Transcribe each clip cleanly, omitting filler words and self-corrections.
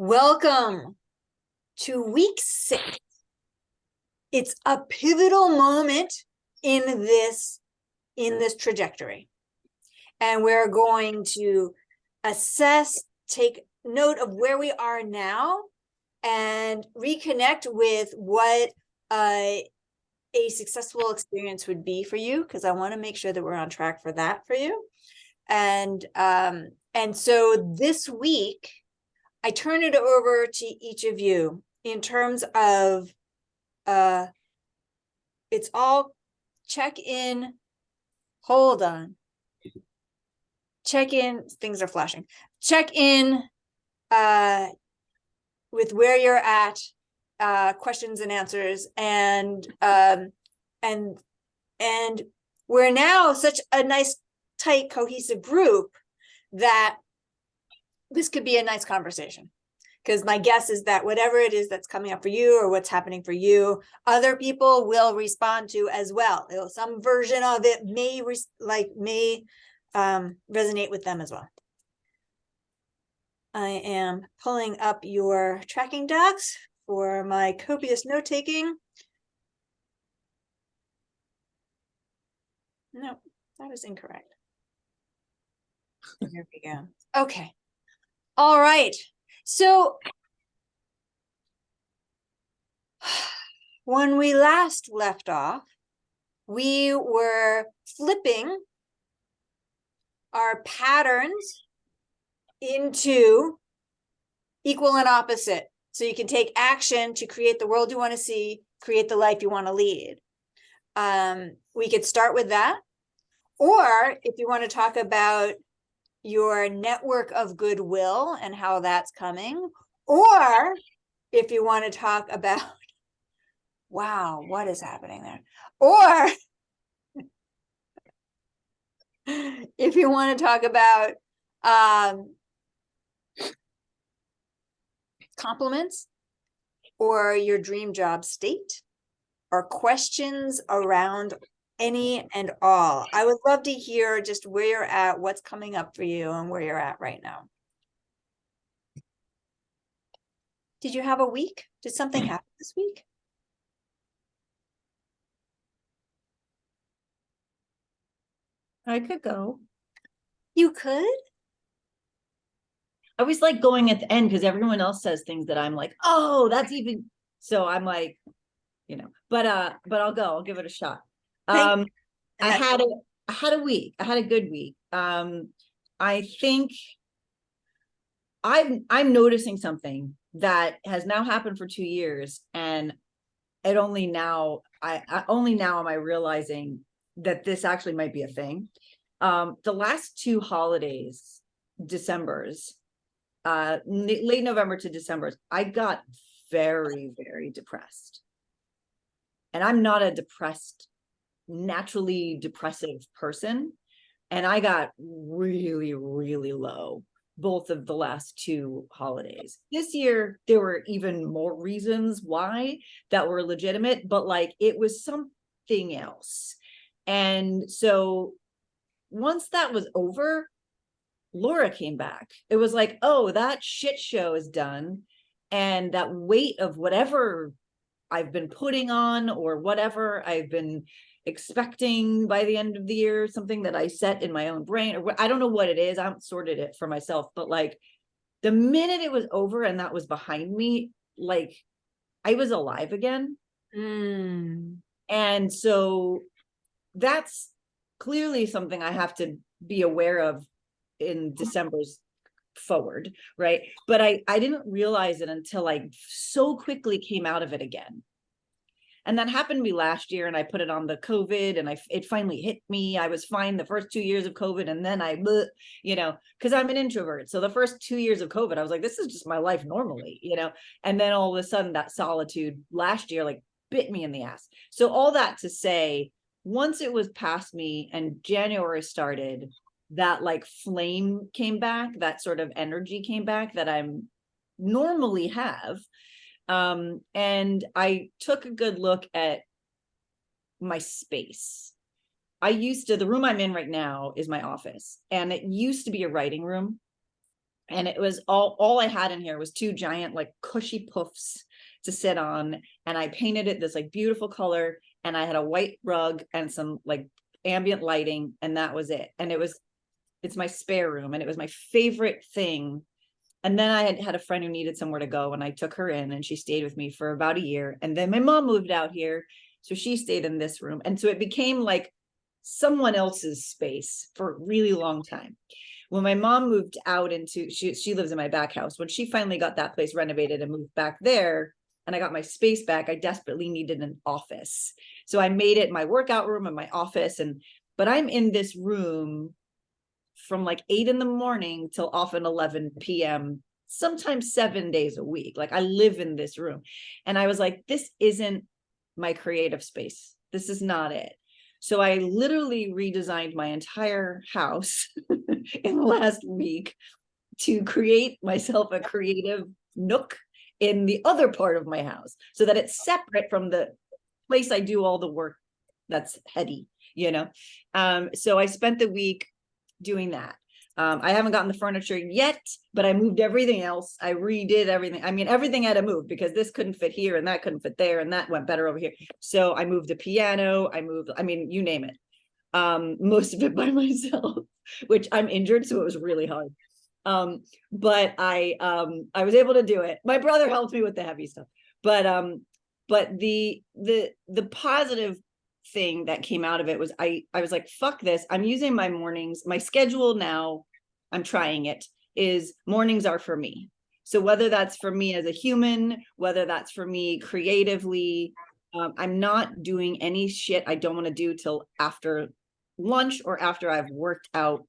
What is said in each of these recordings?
Welcome to week 6. It's a pivotal moment in this trajectory. And we're going to assess, take note of where we are now, and reconnect with what a successful experience would be for you, because I want to make sure that we're on track for that for you. And so this week, I turn it over to each of you in terms of it's all check in. Hold on. Check in. Things are flashing. Check in with where you're at, questions and answers, and we're now such a nice, tight, cohesive group that this could be a nice conversation. Because my guess is that whatever it is that's coming up for you or what's happening for you, other people will respond to as well. Some version of it may resonate with them as well. I am pulling up your tracking docs for my copious note-taking. No, that is incorrect. Here we go. Okay. All right. So when we last left off, we were flipping our patterns into equal and opposite. So you can take action to create the world you want to see, create the life you want to lead. We could start with that. Or if you want to talk about your network of goodwill and how that's coming, or if you want to talk about, wow, what is happening there? Or if you want to talk about compliments or your dream job state or questions around any and all, I would love to hear just where you're at, what's coming up for you, and where you're at right now. Did you have a week? Did something happen this week? I could go. You could? I always like going at the end because everyone else says things that I'm like, oh, that's even. So I'm like, but I'll go. I'll give it a shot. I had a week. I had a good week. I think I'm noticing something that has now happened for 2 years, and it only now am I realizing that this actually might be a thing. The last 2 holidays, December's, late November to December, I got very, very depressed. And I'm not a naturally depressive person. And I got really, really low both of the last 2 holidays. This year, there were even more reasons why that were legitimate, but like it was something else. And so once that was over, Laura came back. It was like, oh, that shit show is done. And that weight of whatever I've been putting on or whatever I've been expecting by the end of the year, something that I set in my own brain, or I don't know what it is. I haven't sorted it for myself, but like the minute it was over and that was behind me, like I was alive again. And so that's clearly something I have to be aware of in December's forward, right? But I didn't realize it until I so quickly came out of it again. And that happened to me last year, and I put it on the COVID, and it finally hit me. I was fine the first 2 years of COVID, and then because I'm an introvert. So the first 2 years of COVID, I was like, this is just my life normally, and then all of a sudden that solitude last year, like bit me in the ass. So all that to say, once it was past me and January started, that like flame came back, that sort of energy came back that I'm normally have. And I took a good look at my space. The room I'm in right now is my office, and it used to be a writing room. And it was all I had in here was 2 giant like cushy puffs to sit on. And I painted it this like beautiful color. And I had a white rug and some like ambient lighting, and that was it. And it's my spare room, and it was my favorite thing. And then I had a friend who needed somewhere to go, and I took her in, and she stayed with me for about a year. And then my mom moved out here, so she stayed in this room. And so it became like someone else's space for a really long time. When my mom moved out into, she lives in my back house. When she finally got that place renovated and moved back there, and I got my space back, I desperately needed an office. So I made it my workout room and my office. But I'm in this room from like 8 in the morning till often 11 p.m., sometimes 7 days a week. Like I live in this room. And I was like, this isn't my creative space. This is not it. So I literally redesigned my entire house in the last week to create myself a creative nook in the other part of my house so that it's separate from the place I do all the work that's heady, you know? So I spent the week doing that. I haven't gotten the furniture yet, but I moved everything else. I redid everything. I mean, everything had to move because this couldn't fit here and that couldn't fit there and that went better over here. So I moved the piano. I mean, you name it. Most of it by myself, which I'm injured, so it was really hard. But I was able to do it. My brother helped me with the heavy stuff. But the positive thing that came out of it was I was like, fuck this. I'm using my mornings. My schedule now, I'm trying it, is mornings are for me. So whether that's for me as a human, whether that's for me creatively, I'm not doing any shit I don't want to do till after lunch or after I've worked out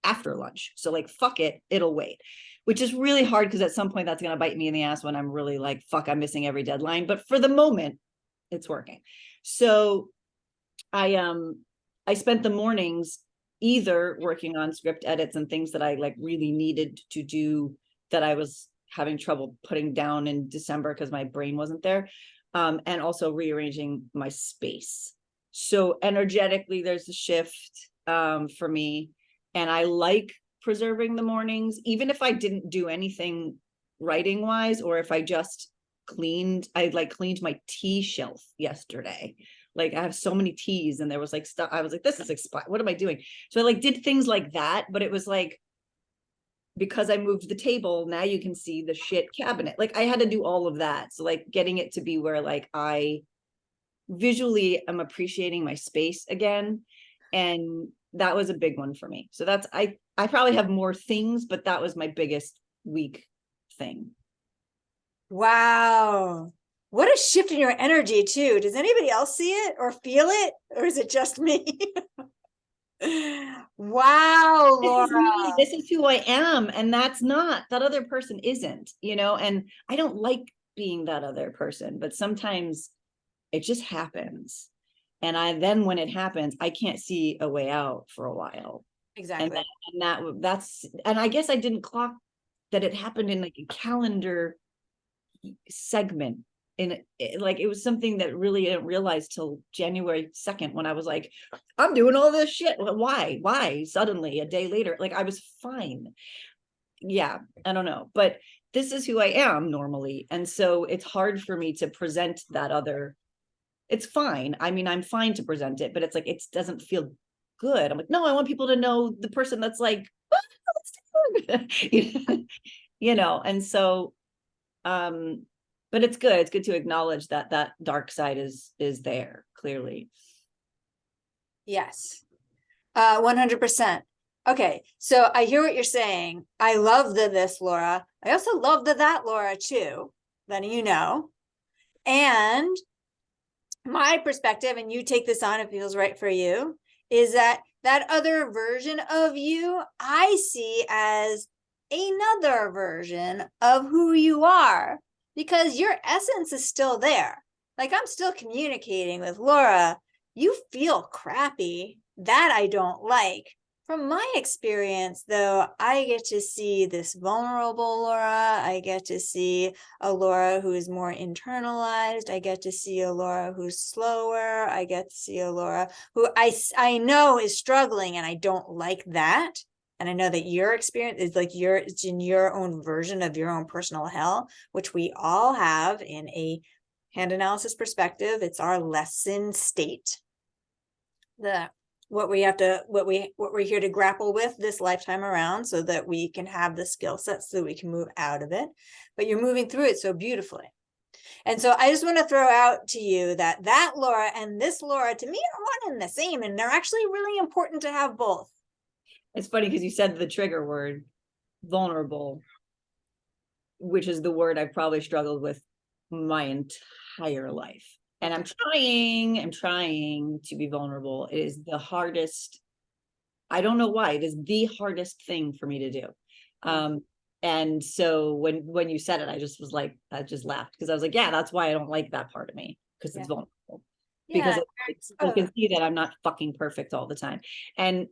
after lunch. So like, fuck it, it'll wait, which is really hard because at some point that's going to bite me in the ass when I'm really like, fuck, I'm missing every deadline. But for the moment, it's working. So I spent the mornings either working on script edits and things that I like really needed to do that I was having trouble putting down in December because my brain wasn't there, and also rearranging my space. So energetically, there's a shift for me, and I like preserving the mornings, even if I didn't do anything writing wise, or if I just cleaned my tea shelf yesterday. Like I have so many teas and there was like stuff. I was like, this is expired. What am I doing? So I like did things like that, but it was like, because I moved the table, now you can see the shit cabinet. Like I had to do all of that. So like getting it to be where like I visually am appreciating my space again. And that was a big one for me. So that's, I probably have more things, but that was my biggest week thing. Wow. What a shift in your energy too. Does anybody else see it or feel it? Or is it just me? Wow, Laura. This is who I am. And that's not, that other person isn't, you know, and I don't like being that other person, but sometimes it just happens. And then when it happens, I can't see a way out for a while. Exactly. And I guess I didn't clock that it happened in like a calendar segment. Like it was something that really didn't realize till January 2nd when I was like, I'm doing all this shit. Why suddenly a day later? Like I was fine. Yeah, I don't know, but this is who I am normally. And so it's hard for me to present that other. It's fine. I mean, I'm fine to present it, but it's like, it doesn't feel good. I'm like, no, I want people to know the person that's like, you know, and so, but it's good. It's good to acknowledge that that dark side is there clearly. Yes. 100%. Okay. So I hear what you're saying. I love this, Laura. I also love that, Laura, too. Letting you know. And my perspective, and you take this on, it feels right for you, is that other version of you, I see as another version of who you are, because your essence is still there. Like I'm still communicating with Laura. You feel crappy. That I don't like. From my experience, though, I get to see this vulnerable Laura. I get to see a Laura who is more internalized. I get to see a Laura who's slower. I get to see a Laura who I know is struggling, and I don't like that. And I know that your experience is like it's in your own version of your own personal hell, which we all have in a hand analysis perspective. It's our lesson state. What we're here to grapple with this lifetime around, so that we can have the skill sets so that we can move out of it. But you're moving through it so beautifully. And so I just want to throw out to you that Laura and this Laura, to me, are one and the same, and they're actually really important to have both. It's funny because you said the trigger word, vulnerable, which is the word I've probably struggled with my entire life. And I'm trying to be vulnerable. It is the hardest. I don't know why. It is the hardest thing for me to do. And so when you said it, I just laughed, because I was like, yeah, that's why I don't like that part of me, because it's vulnerable. Because I can see that I'm not fucking perfect all the time. And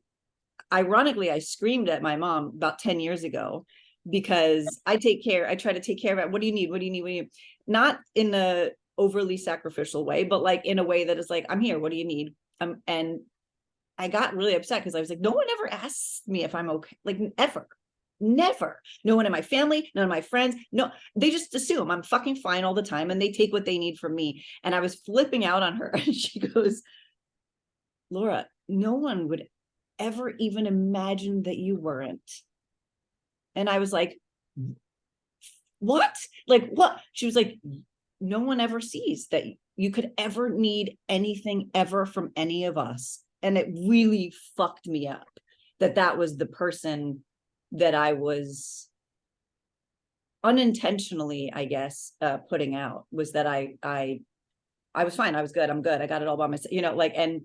ironically, I screamed at my mom about 10 years ago, because I try to take care of it. What do you need? What do you need? What do you need? Not in a overly sacrificial way, but like in a way that is like, I'm here. What do you need? And I got really upset, because I was like, no one ever asks me if I'm okay. Like, ever. Never. No one in my family, none of my friends. No, they just assume I'm fucking fine all the time, and they take what they need from me. And I was flipping out on her, and she goes, Laura, no one would ever even imagine that you weren't. And I was like, what? Like, what? She was like, no one ever sees that you could ever need anything ever from any of us. And it really fucked me up that was the person that I was unintentionally, I guess, putting out, was that I was fine. I was good. I'm good. I got it all by myself, like, and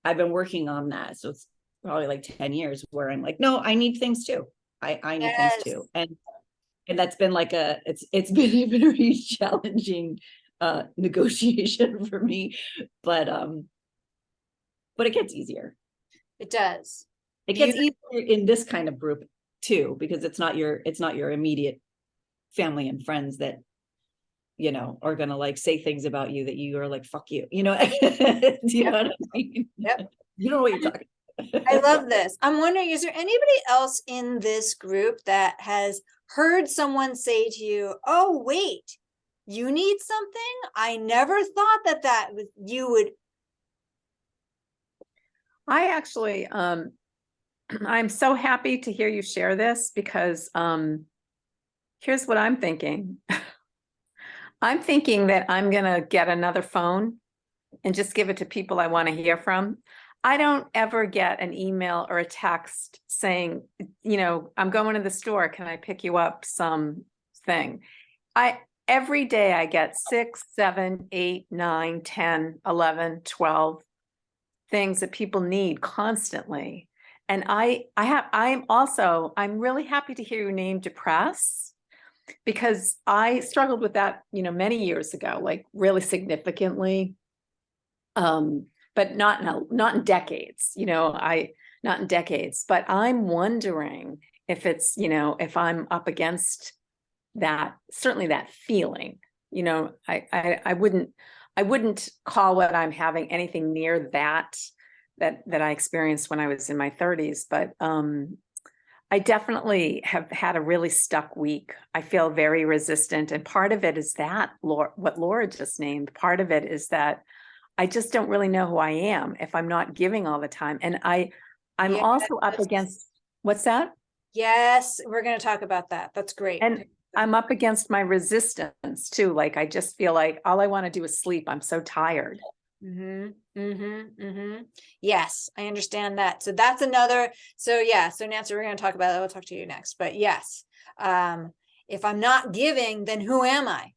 I've been working on that. So it's probably like 10 years where I'm like, no, I need things too. I need things too. And that's been like it's been a very challenging negotiation for me, but it gets easier. It does. It gets easier in this kind of group too, because it's not your immediate family and friends that are gonna like say things about you that you are like, fuck you, do you know what I mean? Yep. You don't know what you're talking about. I love this. I'm wondering, is there anybody else in this group that has heard someone say to you, oh wait, you need something? I never thought that you would. I actually I'm so happy to hear you share this, because here's what I'm thinking. I'm thinking that I'm going to get another phone and just give it to people I want to hear from. I don't ever get an email or a text saying, I'm going to the store. Can I pick you up something? Every day I get 6, 7, 8, 9, 10, 11, 12 things that people need constantly. And I'm really happy to hear your name, Depress, because I struggled with that, many years ago, like really significantly. But not in decades, not in decades, but I'm wondering if it's, if I'm up against that, certainly that feeling, I wouldn't call what I'm having anything near that I experienced when I was in my 30s, but I definitely have had a really stuck week. I feel very resistant. And part of it is that, what Laura just named, part of it is that I just don't really know who I am if I'm not giving all the time. And I'm also up against, what's that? Yes, we're going to talk about that. That's great. And I'm up against my resistance too. Like, I just feel like all I want to do is sleep. I'm so tired. Yes, I understand that. So that's another. So Nancy, we're going to talk about that. We'll talk to you next. But yes, if I'm not giving, then who am I?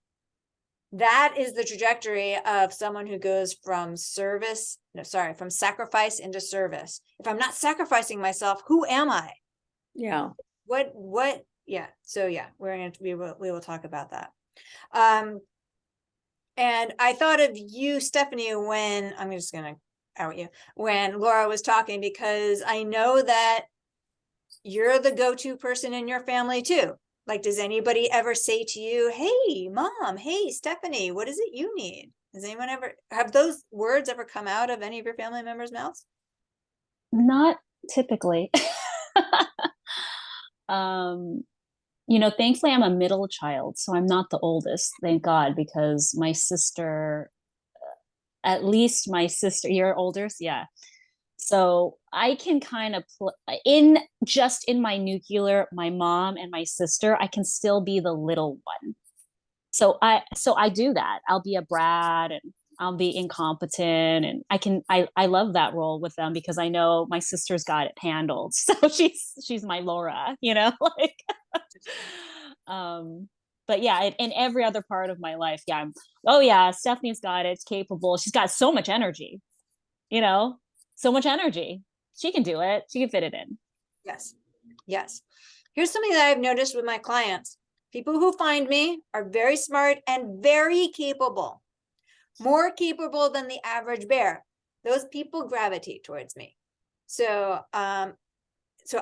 That is the trajectory of someone who goes from from sacrifice into service. If I'm not sacrificing myself, who am I? Yeah. What? Yeah. So yeah, we will talk about that. And I thought of you, Stephanie, when I'm just going to out you, when Laura was talking, because I know that you're the go-to person in your family too. Like, does anybody ever say to you, hey, mom, hey, Stephanie, what is it you need? Has anyone have those words ever come out of any of your family members' mouths? Not typically. Um, thankfully I'm a middle child, so I'm not the oldest, thank God, because my sister, at least my sister, you're older, yeah. So I can kind of in my nuclear, my mom and my sister, I can still be the little one. So I do that. I'll be a brat and I'll be incompetent, and I love that role with them because I know my sister's got it handled. So she's my Laura, like um but yeah, in every other part of my life, yeah, oh yeah, Stephanie's got it, it's capable. She's got so much energy, you know, so much energy. She can do it. She can fit it in. Yes. Yes. Here's something that I've noticed with my clients. People who find me are very smart and very capable, more capable than the average bear. Those people gravitate towards me. So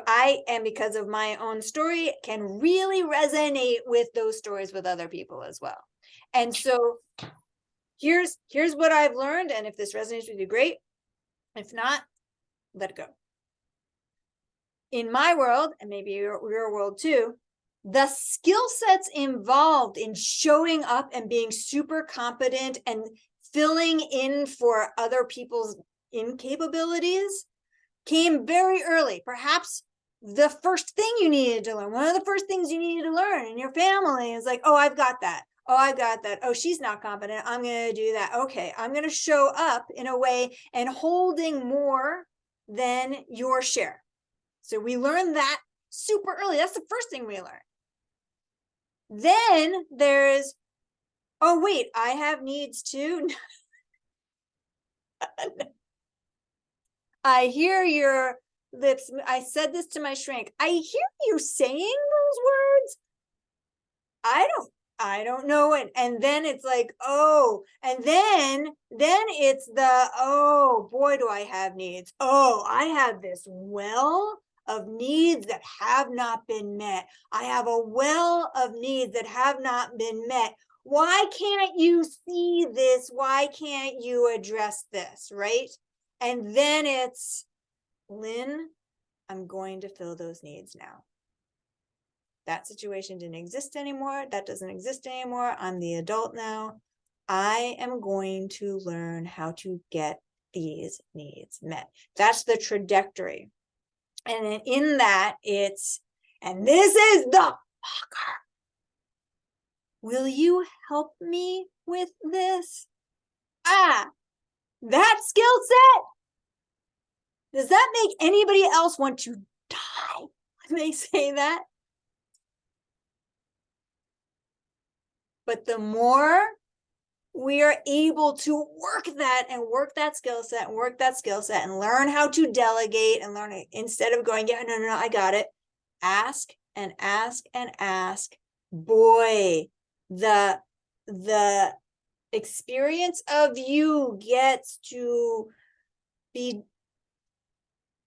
I, and because of my own story, can really resonate with those stories with other people as well. And so here's what I've learned. And if this resonates with you, great. If not, let it go. In my world, and maybe your world too, the skill sets involved in showing up and being super competent and filling in for other people's incapabilities came very early. Perhaps the first thing you needed to learn, one of the first things you needed to learn in your family is like, oh, I've got that. Oh, I've got that. Oh, she's not competent. I'm going to do that. Okay, I'm going to show up in a way and holding more than your share. So we learn that super early. That's the first thing we learn. Then there's, oh, wait, I have needs too. I hear your lips. I said this to my shrink. I hear you saying those words. I don't know it. And then it's like, oh, and then it's the, oh boy, do I have needs. Oh, I have this well of needs that have not been met. I have a well of needs that have not been met. Why can't you see this? Why can't you address this? Right? And then it's, Lynn, I'm going to fill those needs now. That situation didn't exist anymore. That doesn't exist anymore. I'm the adult now. I am going to learn how to get these needs met. That's the trajectory. And in that, it's, and this is the fucker. Will you help me with this? That skill set. Does that make anybody else want to die when they say that? But the more we are able to work that and work that skill set and work that skill set and learn how to delegate and learn it, instead of going, yeah, no, I got it. Ask and ask and ask. Boy, the experience of you gets to be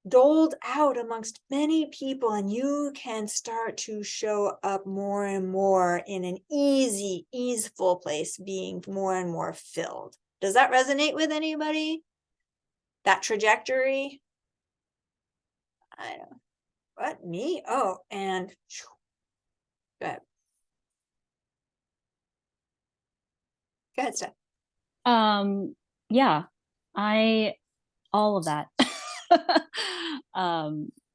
doled out amongst many people, and you can start to show up more and more in an easeful place, being more and more filled. Does that resonate with anybody? That trajectory? I don't know. What, me? Oh, and go ahead. Go ahead, Steph. Yeah, all of that.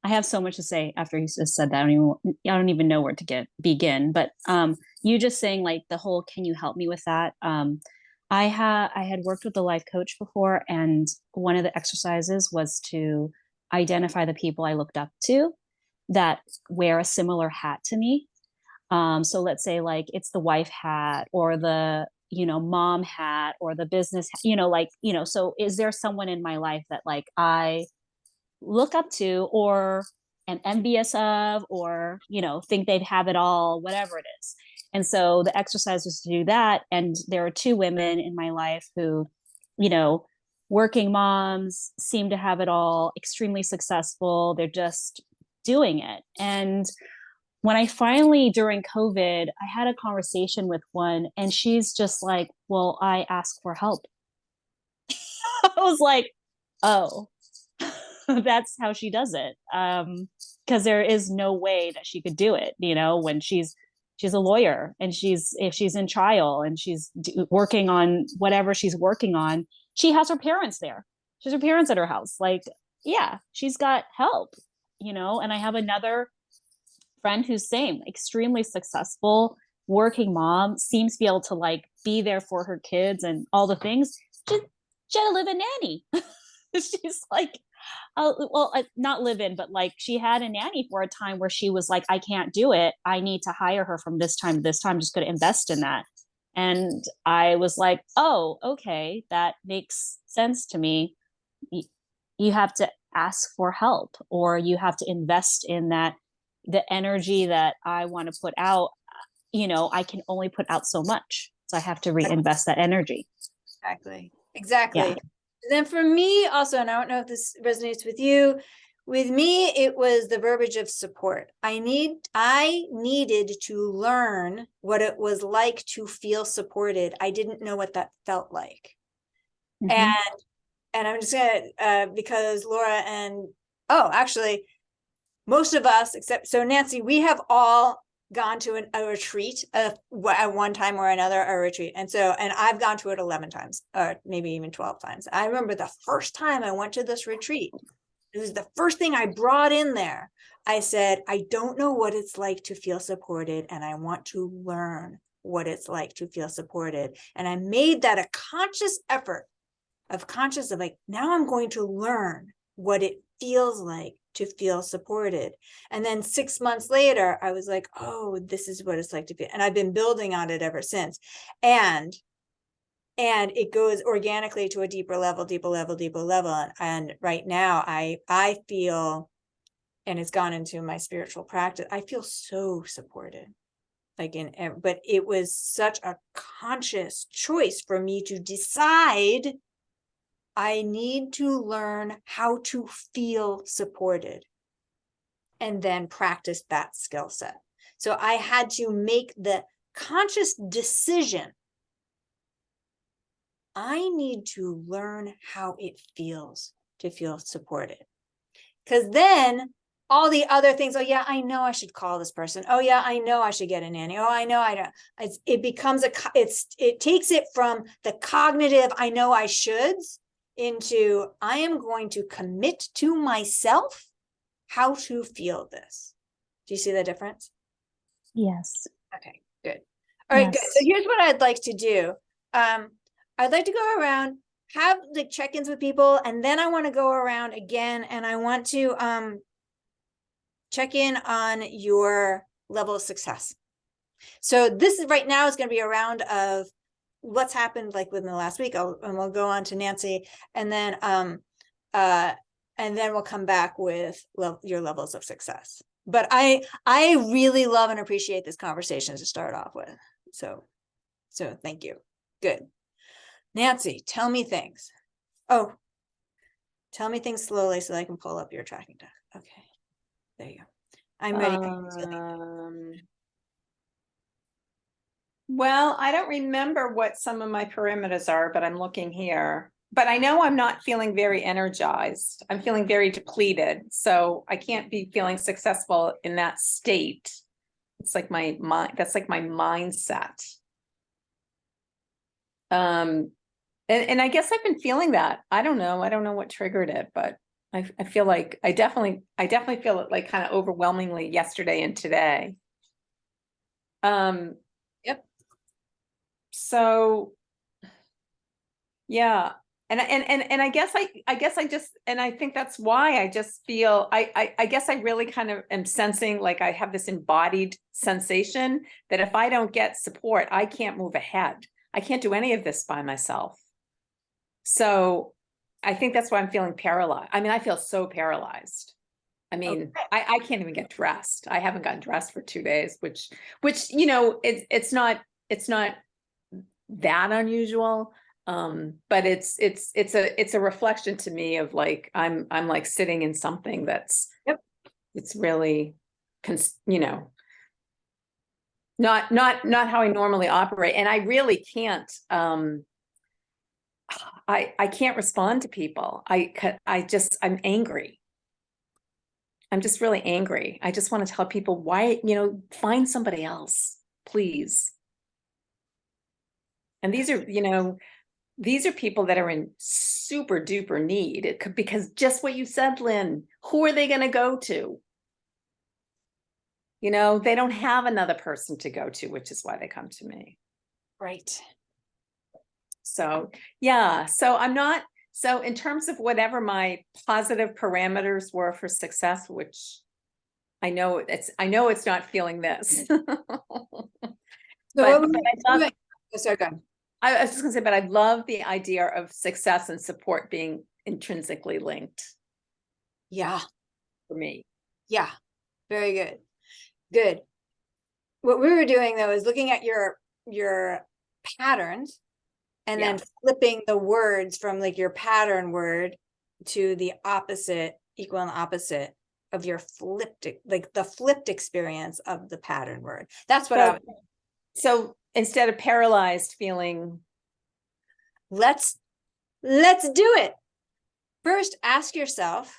I have so much to say after you just said that. I don't even know where to begin. But you just saying like the whole, can you help me with that? I had worked with a life coach before, and one of the exercises was to identify the people I looked up to that wear a similar hat to me. So let's say like it's the wife hat or the mom hat or the business, so is there someone in my life that like I look up to or am envious of, or think they'd have it all, whatever it is? And so the exercise was to do that. And there are two women in my life who, working moms, seem to have it all, extremely successful, they're just doing it. And when I finally, during COVID, I had a conversation with one, and she's just like, well, I ask for help. I was like, oh, that's how she does it. because there is no way that she could do it, you know, when she's a lawyer and if she's in trial and she's working on whatever she's working on, she has her parents there. She has her parents at her house. Like, yeah, she's got help, you know. And I have another friend who's same, extremely successful working mom, seems to be able to like be there for her kids and all the things. She had to live in nanny. She's like, well, not live in, but like she had a nanny for a time where she was like, I can't do it. I need to hire her from this time to this time. I'm just going to invest in that. And I was like, oh, okay, that makes sense to me. You have to ask for help, or you have to invest in that. The energy that I want to put out, you know, I can only put out so much. So I have to reinvest that energy. Exactly. Yeah. Then for me also, and I don't know if this resonates with you, with me, it was the verbiage of support. I needed to learn what it was like to feel supported. I didn't know what that felt like. Mhm. And I'm just gonna, because Laura and, actually, most of us, except, so Nancy, we have all gone to a retreat at one time or another, a retreat. And I've gone to it 11 times, or maybe even 12 times. I remember the first time I went to this retreat, it was the first thing I brought in there. I said, I don't know what it's like to feel supported, and I want to learn what it's like to feel supported. And I made that a conscious effort of like, now I'm going to learn what it feels like to feel supported. And then 6 months later, I was like, oh, this is what it's like to feel. And I've been building on it ever since. And it goes organically to a deeper level. And right now I feel, and it's gone into my spiritual practice, I feel so supported. Like but it was such a conscious choice for me to decide I need to learn how to feel supported and then practice that skill set. So I had to make the conscious decision. I need to learn how it feels to feel supported. Because then all the other things, oh yeah, I know I should call this person. Oh yeah, I know I should get a nanny. Oh, I know I don't. It becomes it takes it from the cognitive, I know I shoulds, into I am going to commit to myself how to feel this. Do you see the difference? Yes. Okay, good. All right, good. Yes. So here's what I'd like to do. I'd like to go around, have like check-ins with people, and then I want to go around again and I want to check in on your level of success. So this is right now is going to be a round of what's happened like within the last week, and we'll go on to Nancy, and then we'll come back with your levels of success. But I really love and appreciate this conversation to start off with. So thank you. Good. Nancy, tell me things. Oh, tell me things slowly so I can pull up your tracking deck. Okay, there you go. I'm ready. Well, I don't remember what some of my parameters are, but I'm looking here. But I know I'm not feeling very energized. I'm feeling very depleted. So I can't be feeling successful in that state. It's like my mind, that's like my mindset. And I guess I've been feeling that. I don't know what triggered it, but I feel like I definitely feel it like kind of overwhelmingly yesterday and today. Yep. So yeah. And I guess I just, and I think that's why I just feel, I guess I really kind of am sensing like I have this embodied sensation that if I don't get support, I can't move ahead. I can't do any of this by myself. So I think that's why I'm feeling paralyzed. I mean, I feel so paralyzed. I mean, okay. I can't even get dressed. I haven't gotten dressed for 2 days, which, you know, it's not that unusual. But it's a reflection to me of like, I'm like sitting in something that's, yep. It's really, you know, not how I normally operate. And I really can't, I can't respond to people. I'm angry. I'm just really angry. I just want to tell people why, find somebody else, please. And these are, these are people that are in super duper need. It could, because just what you said, Lynn, who are they going to go to? They don't have another person to go to, which is why they come to me. Right. So, yeah, so in terms of whatever my positive parameters were for success, which I know it's not feeling this. So But what were I you love, doing? Oh, sorry, go ahead. I was just gonna say, but I love the idea of success and support being intrinsically linked Yeah, for me. yeah, very good. Good. What we were doing though is looking at your patterns and then Yeah. flipping the words from like your pattern word to the opposite, equal and opposite of your flipped, like the flipped experience of the pattern word. That's what I, So instead of paralyzed feeling, let's do it. First, ask yourself,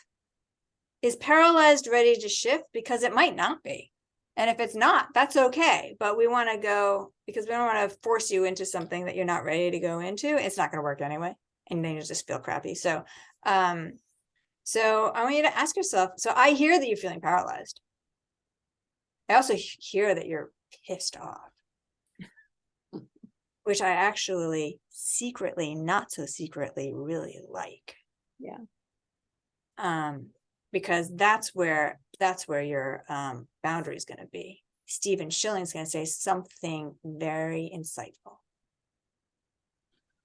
is paralyzed ready to shift? Because it might not be. And if it's not, that's okay. But we want to go, because we don't want to force you into something that you're not ready to go into. It's not going to work anyway. And then you just feel crappy. So I want you to ask yourself, so I hear that you're feeling paralyzed. I also hear that you're pissed off, which I actually secretly, not so secretly, really like. Yeah. Because that's where your boundary is going to be. Stephen Schilling's going to say something very insightful.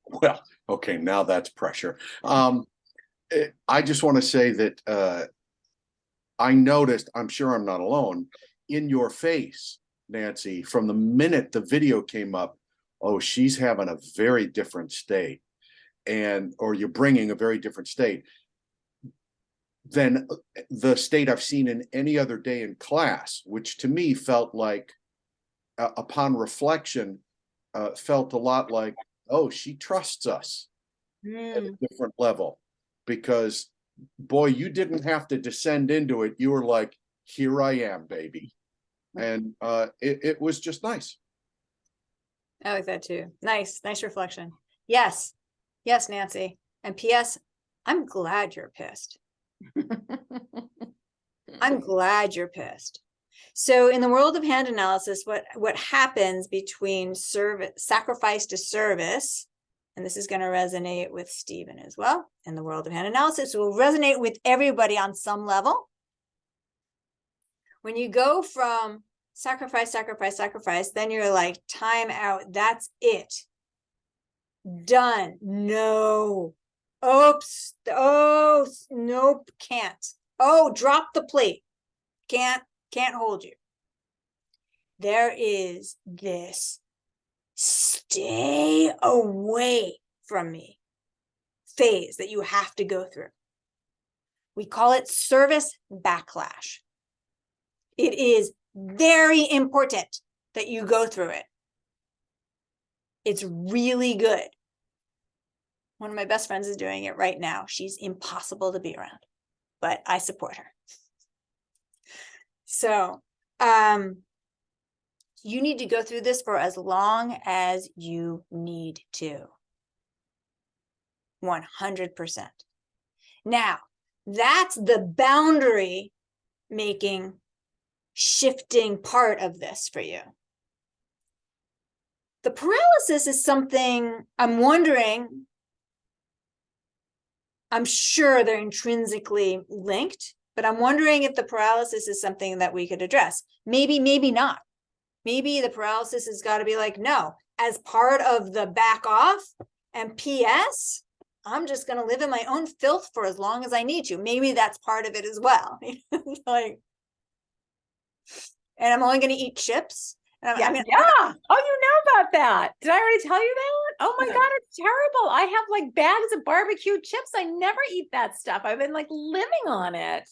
Well, okay, now that's pressure. I just want to say that I noticed, I'm sure I'm not alone, in your face, Nancy, from the minute the video came up, oh, she's having a very different state, or you're bringing a very different state than the state I've seen in any other day in class, which to me felt like, upon reflection, felt a lot like, oh, she trusts us at a different level, because boy, you didn't have to descend into it. You were like, here I am, baby. And it was just nice. I like that too. Nice reflection. Yes, Nancy. And P.S. I'm glad you're pissed. I'm glad you're pissed. So in the world of hand analysis, what happens between sacrifice to service, and this is going to resonate with Stephen as well, in the world of hand analysis, will resonate with everybody on some level. When you go from sacrifice, then you're like, time out, that's it. Done. No. Oops. Oh, nope, can't. Oh, drop the plate. Can't hold you. There is this stay away from me phase that you have to go through. We call it service backlash. It is very important that you go through it. It's really good. One of my best friends is doing it right now. She's impossible to be around, but I support her. So, you need to go through this for as long as you need to. 100%. Now, that's the boundary making, shifting part of this for you. The paralysis is something I'm wondering, I'm sure they're intrinsically linked, but I'm wondering if the paralysis is something that we could address. Maybe not. Maybe the paralysis has got to be like, no, as part of the back off and PS, I'm just going to live in my own filth for as long as I need to. Maybe that's part of it as well. Like, and I'm only going to eat chips. And yeah. Oh, you know about that. Did I already tell you that? Oh my God, it's terrible. I have like bags of barbecue chips. I never eat that stuff. I've been like living on it.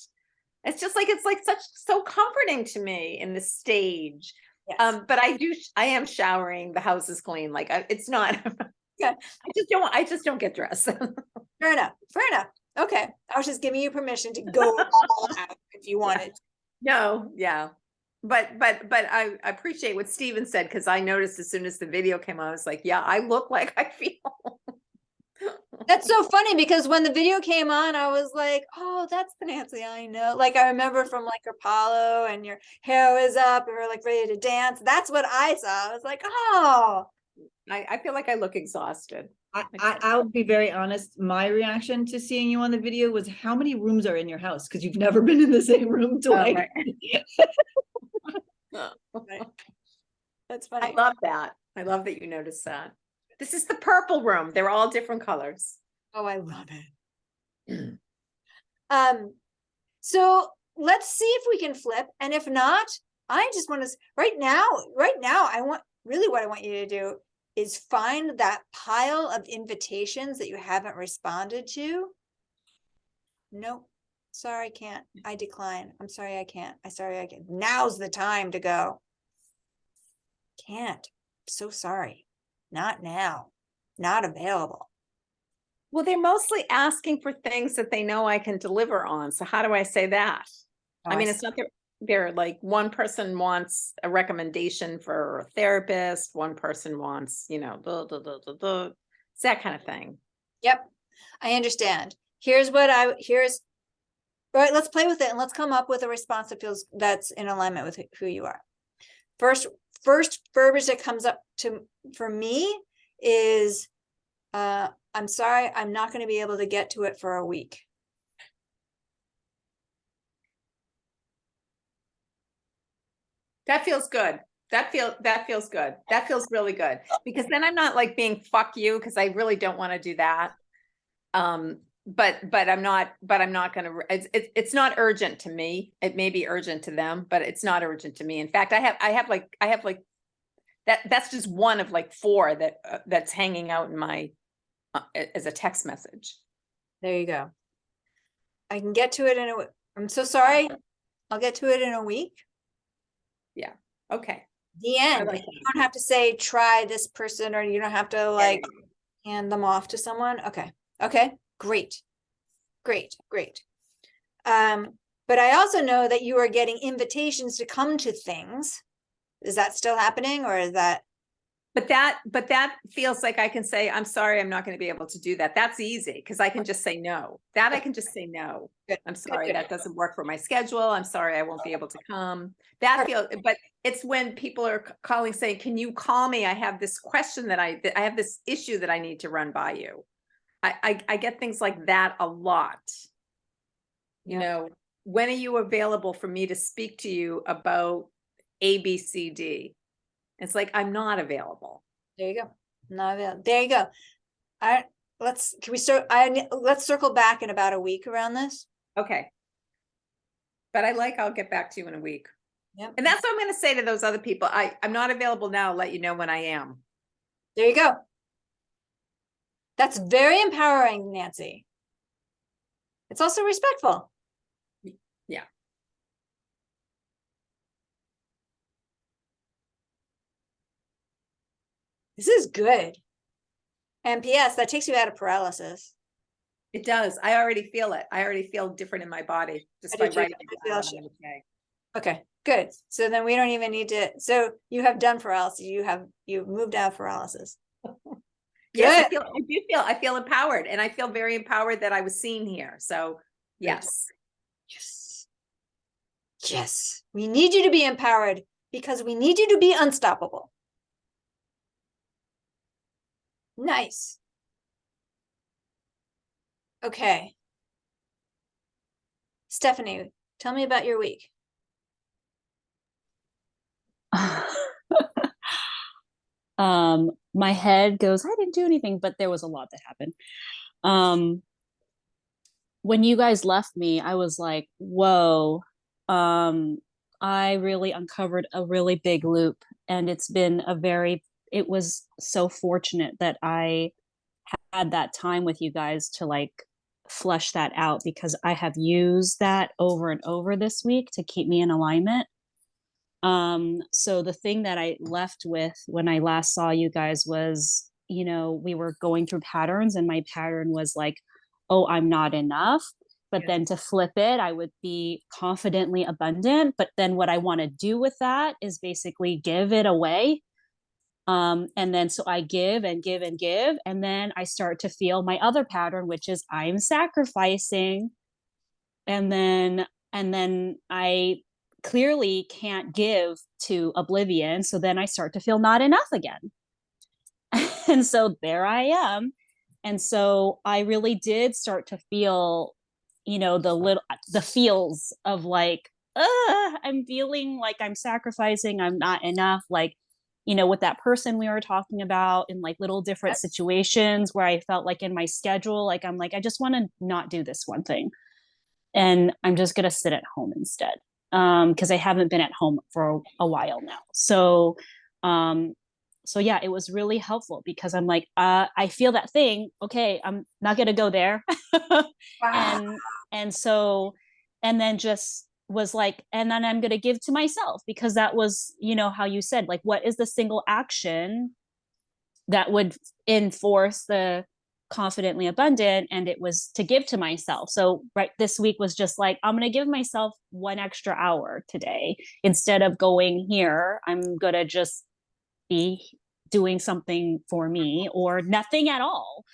It's just like, it's like so comforting to me in this stage. Yes. But I am showering. The house is clean. Like it's not, yeah. I just don't get dressed. Fair enough. Okay. I was just giving you permission to go all out. if you wanted. No, yeah. But I appreciate what Steven said, because I noticed as soon as the video came on, I was like, yeah, I look like I feel. That's so funny because when the video came on, I was like, oh, that's the Nancy I know. Like I remember from like Apollo and your hair was up and we were like ready to dance. That's what I saw. I was like, oh, I feel like I look exhausted. I'll be very honest. My reaction to seeing you on the video was, how many rooms are in your house? Because you've never been in the same room twice. right. That's I funny. love that. I love that you noticed that. This is the purple room. They're all different colors. Oh, I love it. So let's see if we can flip. And if not, I just want to, right now, really what I want you to do is find that pile of invitations that you haven't responded to. Nope. Sorry, I can't. I decline. I'm sorry, I can't. Sorry, I can't. Now's the time to go. Can't. So sorry. Not now. Not available. Well, they're mostly asking for things that they know I can deliver on. So how do I say that? I mean, it's not they're like, one person wants a recommendation for a therapist, one person wants, you know, it's that kind of thing. Yep, I understand. Here's all right, let's play with it and let's come up with a response that feels that's in alignment with who you are. First verbiage that comes up for me is I'm sorry, I'm not going to be able to get to it for a week. That feels good. That feels good. That feels really good, because then I'm not like being fuck you, because I really don't want to do that. But I'm not gonna, it's not urgent to me. It may be urgent to them, but it's not urgent to me. In fact, I have like that's just one of like 4 that's hanging out in my as a text message. There you go. I can get to it I'm so sorry. I'll get to it in a week. Okay. The end. like You don't have to say try this person, or you don't have to like hand them off to someone. Okay. Okay. Great. Great. But I also know that you are getting invitations to come to things. Is that still happening, or is that? But that feels like I can say, I'm sorry, I'm not going to be able to do that. That's easy, because I can just say no. That I can just say no. Good, I'm sorry, good. that doesn't work for my schedule. I'm sorry, I won't be able to come. That feels, but it's when people are calling saying, can you call me? I have this question that I have this issue that I need to run by you. I get things like that a lot. You know, when are you available for me to speak to you about ABCD? It's like, I'm not available. There you go. Not available. There you go. All right. Let's circle back in about a week around this. Okay. But I'll get back to you in a week. Yep. And that's what I'm going to say to those other people. I'm not available now. I'll let you know when I am. There you go. That's very empowering, Nancy. It's also respectful. Yeah. This is good. And P.S. that takes you out of paralysis. It does. I already feel it. I already feel different in my body just by writing it down. Okay, good. So then we don't even need to, so you have done paralysis. You've moved out of paralysis. Yes, I feel empowered, and I feel very empowered that I was seen here. So yes. Yes. We need you to be empowered because we need you to be unstoppable. Nice. Okay. Stephanie, tell me about your week. My head goes, I didn't do anything, but there was a lot that happened. When you guys left me, I was like, whoa, I really uncovered a really big loop, and it was so fortunate that I had that time with you guys to like flesh that out, because I have used that over and over this week to keep me in alignment. So the thing that I left with when I last saw you guys was, we were going through patterns, and my pattern was like, oh, I'm not enough. but Yeah. then to flip it, I would be confidently abundant. But then what I want to do with that is basically give it away. And then so I give and give and give, and then I start to feel my other pattern, which is I'm sacrificing, and then I clearly can't give to oblivion, so then I start to feel not enough again. And so there I am. And so I really did start to feel, the feels of like, I'm feeling like I'm sacrificing, I'm not enough, like, with that person we were talking about, in like little different situations where I felt like in my schedule, like I'm like, I just want to not do this one thing, and I'm just going to sit at home instead. Because I haven't been at home for a while now. So yeah, it was really helpful because I'm like, I feel that thing. Okay, I'm not gonna go there. and and so and then just was like, and then I'm gonna give to myself, because that was, how you said, like, what is the single action that would enforce the confidently abundant, and it was to give to myself. So right, this week was just like, I'm going to give myself 1 extra hour today. Instead of going here, I'm going to just be doing something for me, or nothing at all.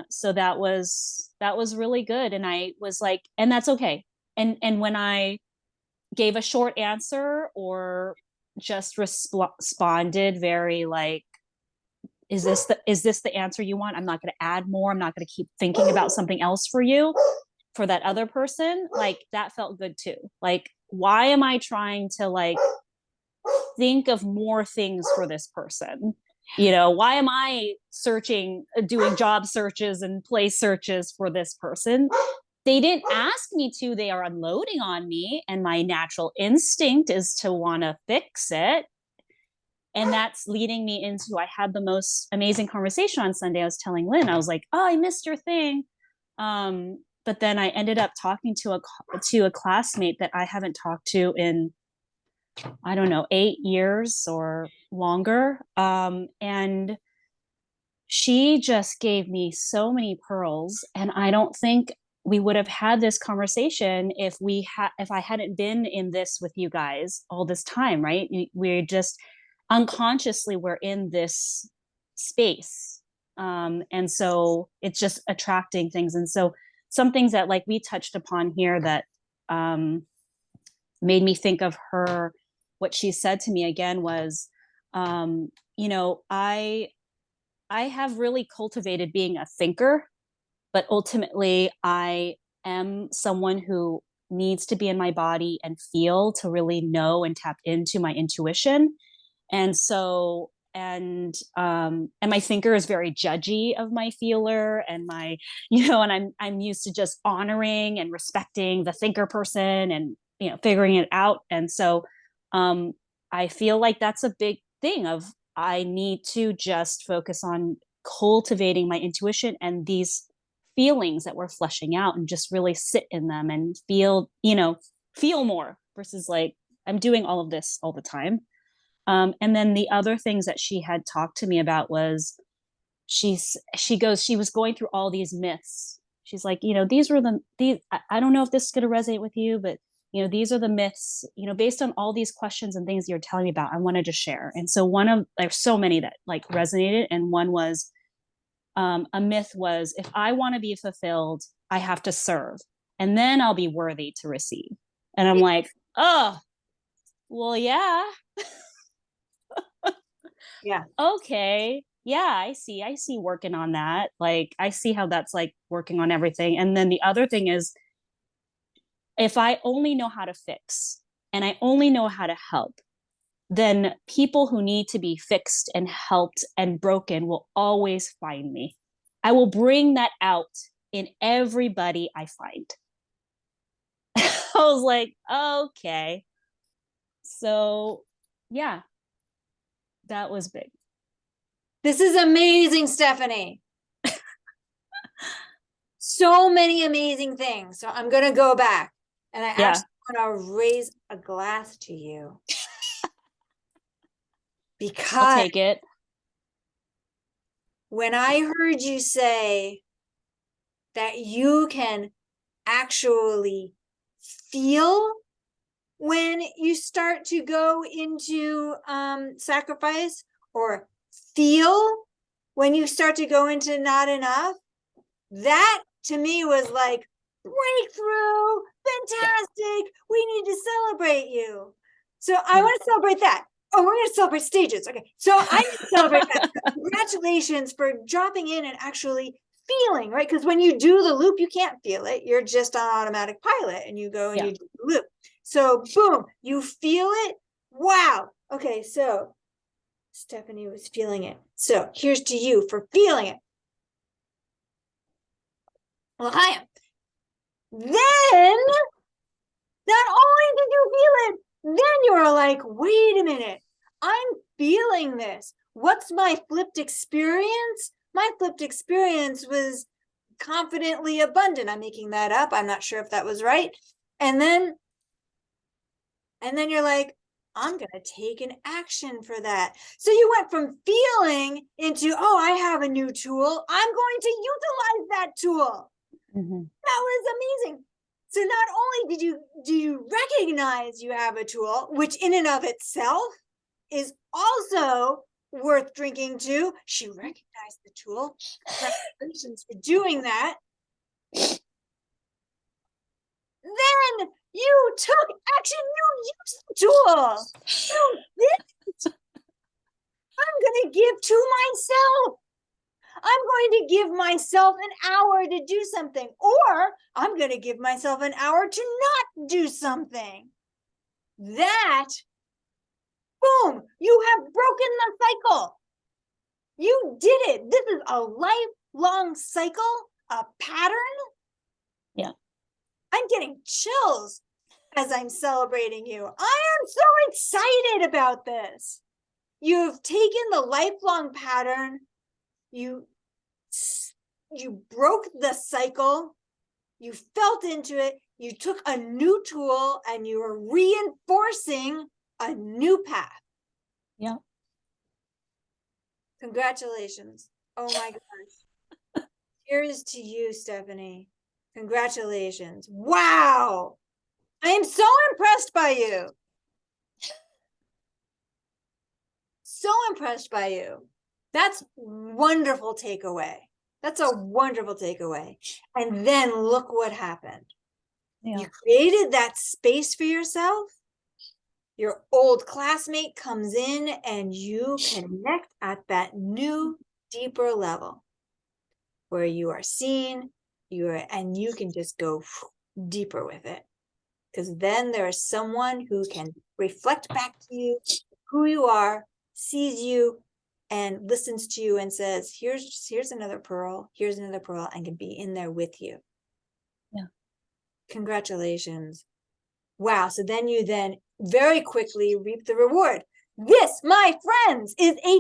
So that was really good, and I was like, and that's okay. And when I gave a short answer, or just responded very like, is this the answer you want? I'm not going to add more. I'm not going to keep thinking about something else for you, for that other person. Like, that felt good too. Like, why am I trying to like think of more things for this person? Why am I doing job searches and place searches for this person? They didn't ask me to. They are unloading on me, and my natural instinct is to want to fix it. And that's leading me into, I had the most amazing conversation on Sunday. I was telling Lynn, I was like, oh, I missed your thing. But then I ended up talking to a classmate that I haven't talked to in, I don't know, 8 years or longer. And she just gave me so many pearls. And I don't think we would have had this conversation if I hadn't been in this with you guys all this time, right? We're just unconsciously, we're in this space. And so it's just attracting things. And so some things that like we touched upon here that made me think of her, what she said to me again was, I have really cultivated being a thinker, but ultimately I am someone who needs to be in my body and feel to really know and tap into my intuition. And so, and my thinker is very judgy of my feeler, and my, and I'm used to just honoring and respecting the thinker person, and figuring it out. And so I feel like that's a big thing of, I need to just focus on cultivating my intuition and these feelings that we're fleshing out, and just really sit in them and feel more, versus like I'm doing all of this all the time. And then the other things that she had talked to me about was, she was going through all these myths. She's like, I don't know if this is going to resonate with you, but these are the myths, based on all these questions and things you're telling me about, I wanted to share. And so there's so many that like resonated. And one was, a myth was, if I want to be fulfilled, I have to serve, and then I'll be worthy to receive. And I'm like, oh, well, yeah. Yeah. Okay. Yeah, I see working on that. Like, I see how that's like working on everything. And then the other thing is, if I only know how to fix and I only know how to help, then people who need to be fixed and helped and broken will always find me. I will bring that out in everybody I find. I was like, okay. So yeah, that was big. This is amazing, Stephanie. So many amazing things. So I'm going to go back, and I actually want to raise a glass to you. I'll Because take it. when I heard you say, that you can actually feel when you start to go into sacrifice, or feel when you start to go into not enough, that to me was like breakthrough, fantastic. We need to celebrate you. So I want to celebrate that. Oh, we're going to celebrate stages. Okay. So I need to celebrate that. Congratulations for dropping in and actually feeling, right? Because when you do the loop, you can't feel it. You're just on automatic pilot and you go and Yeah. you do the loop. So boom, you feel it. Wow. Okay. So Stephanie was feeling it. So here's to you for feeling it. Well, I am. Then, not only did you feel it, then you were like, wait a minute, I'm feeling this. What's my flipped experience? My flipped experience was confidently abundant. I'm making that up. I'm not sure if that was right. And then you're like, I'm going to take an action for that. So you went from feeling into, oh, I have a new tool. I'm going to utilize that tool. Mhm. That was amazing. So not only do you recognize you have a tool, which in and of itself is also worth drinking to. She recognized the tool. Congratulations for doing that. Then you took action. You used the tool. You did it. I'm going to give to myself. I'm going to give myself an hour to do something, or I'm going to give myself an hour to not do something. That, boom, you have broken the cycle. You did it. This is a lifelong cycle, a pattern. Yeah. I'm getting chills as I'm celebrating you. I am so excited about this. You've taken the lifelong pattern. You broke the cycle, you felt into it, you took a new tool and you were reinforcing a new path. Yeah. Congratulations. Oh my gosh. Here's to you, Stephanie. Congratulations. Wow. I am so impressed by you. So impressed by you. That's wonderful takeaway. That's a wonderful takeaway. And then look what happened. Yeah. You created that space for yourself. Your old classmate comes in and you connect at that new, deeper level where you are seen, and you can just go deeper with it. Because then there is someone who can reflect back to you who you are, sees you, and listens to you and says, here's another pearl, and can be in there with you. Yeah. Congratulations. Wow. So then you very quickly reap the reward. This, my friends, is a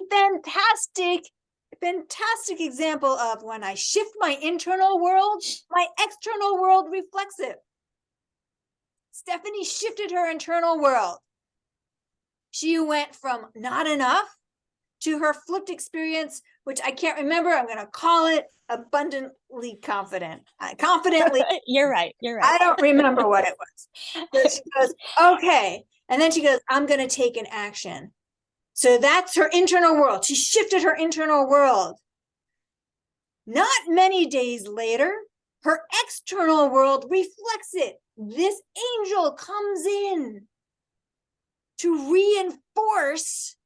fantastic example of when I shift my internal world, my external world reflects it. Stephanie shifted her internal world. She went from not enough to her flipped experience, which I can't remember. I'm going to call it abundantly confident. Confidently. You're right. I don't remember what it was. But she goes, okay. And then she goes, I'm going to take an action. So that's her internal world. She shifted her internal world. Not many days later, her external world reflects it. This angel comes in to reinforce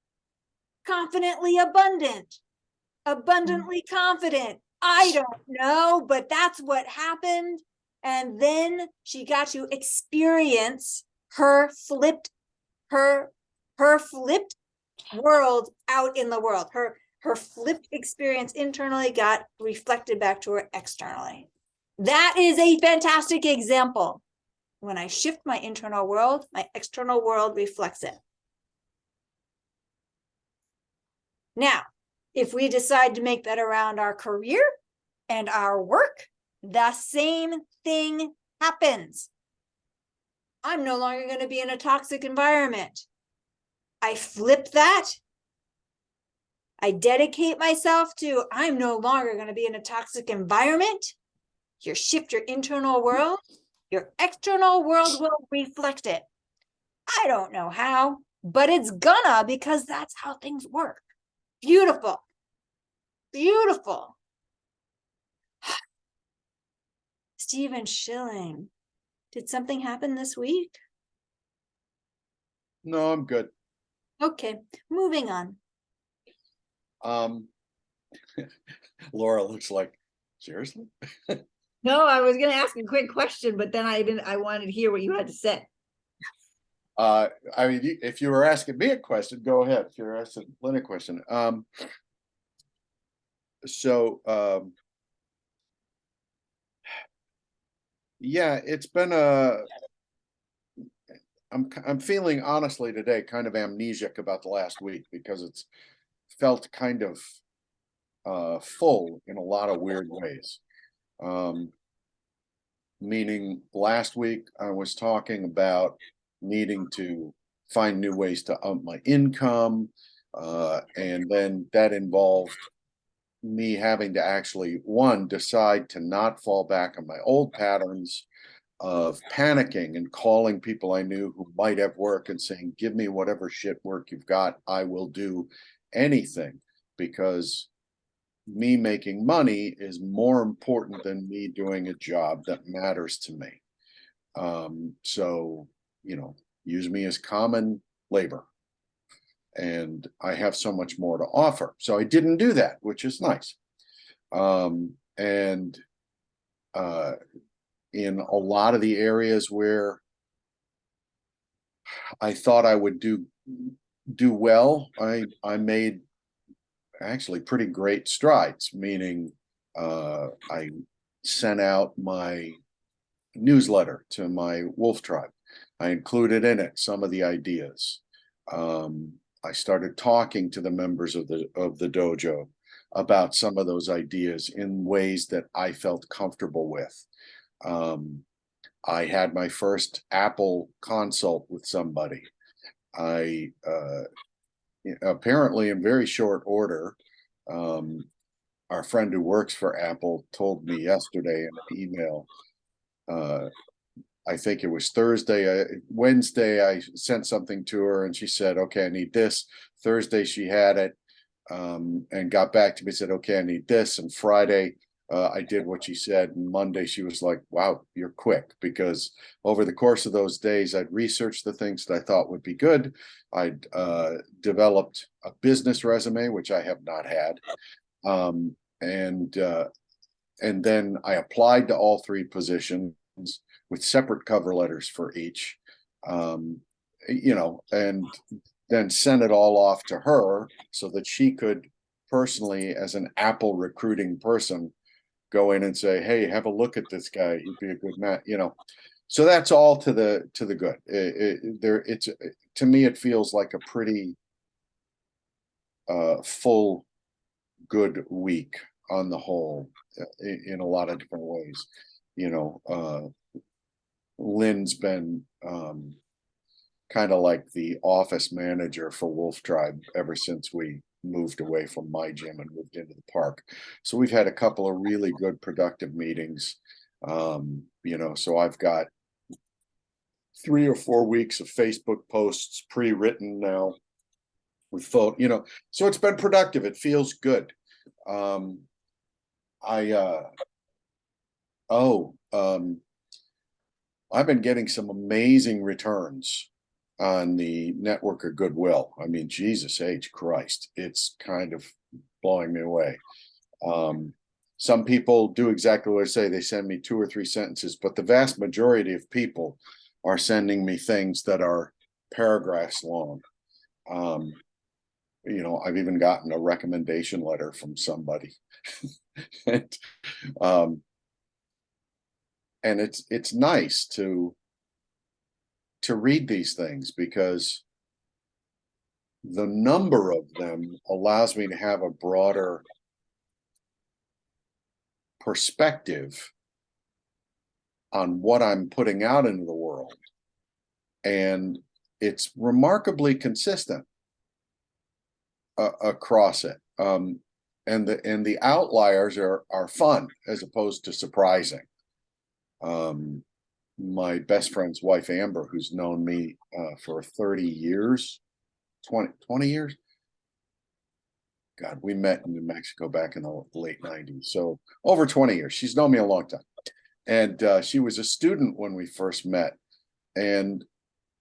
confidently abundant, abundantly confident. I don't know, but that's what happened. And then she got to experience her flipped world out in the world. Her flipped experience internally got reflected back to her externally. That is a fantastic example. When I shift my internal world, my external world reflects it. Now, if we decide to make that around our career and our work, the same thing happens. I'm no longer going to be in a toxic environment. I flip that. I dedicate myself to, I'm no longer going to be in a toxic environment. You shift your internal world, your external world will reflect it. I don't know how, but it's gonna, because that's how things work. Beautiful. Beautiful. Stephen Schilling, did something happen this week? No, I'm good. Okay, moving on. Laura looks like, seriously? No, I was gonna ask a quick question, but then I wanted to hear what you had to say. I mean, if you were asking me a question, go ahead. If you're asking Lynn a question. Yeah, it's been I'm feeling honestly today kind of amnesiac about the last week because it's felt kind of full in a lot of weird ways. Meaning last week I was talking about needing to find new ways to up my income, and then that involved me having to actually, one, decide to not fall back on my old patterns of panicking and calling people I knew who might have work and saying, give me whatever shit work you've got, I will do anything, because me making money is more important than me doing a job that matters to me. So, use me as common labor. And I have so much more to offer. So I didn't do that, which is nice. And in a lot of the areas where I thought I would do well, I made actually pretty great strides, meaning I sent out my newsletter to my Wolf Tribe. I included in it some of the ideas. I started talking to the members of the dojo about some of those ideas in ways that I felt comfortable with. I had my first Apple consult with somebody. I apparently in very short order, our friend who works for Apple told me yesterday in an email, I think it was Thursday, Wednesday, I sent something to her and she said, okay, I need this. Thursday, she had it, and got back to me, said, okay, I need this. And Friday, I did what she said. And Monday, she was like, wow, you're quick, because over the course of those days, I'd researched the things that I thought would be good. I'd developed a business resume, which I have not had. And then I applied to all three positions with separate cover letters for each, and then sent it all off to her so that she could personally, as an Apple recruiting person, go in and say, hey, have a look at this guy. He'd be a good match, So that's all to the good. To me, it feels like a pretty full, good week on the whole, in a lot of different ways. Lynn's been kind of like the office manager for Wolf Tribe ever since we moved away from my gym and moved into the park. So we've had a couple of really good productive meetings. So I've got 3 or 4 weeks of Facebook posts pre-written now with photo, so it's been productive. It feels good. I've been getting some amazing returns on the network of Goodwill. I mean, Jesus H. Christ, it's kind of blowing me away. Some people do exactly what I say. They send me 2 or 3 sentences, but the vast majority of people are sending me things that are paragraphs long. I've even gotten a recommendation letter from somebody. And it's nice to read these things, because the number of them allows me to have a broader perspective on what I'm putting out into the world. And it's remarkably consistent across it. and the outliers are fun as opposed to surprising. My best friend's wife, Amber, who's known me for 30 years, 20 years. God, we met in New Mexico back in the late 90s. So over 20 years. She's known me a long time. And she was a student when we first met. And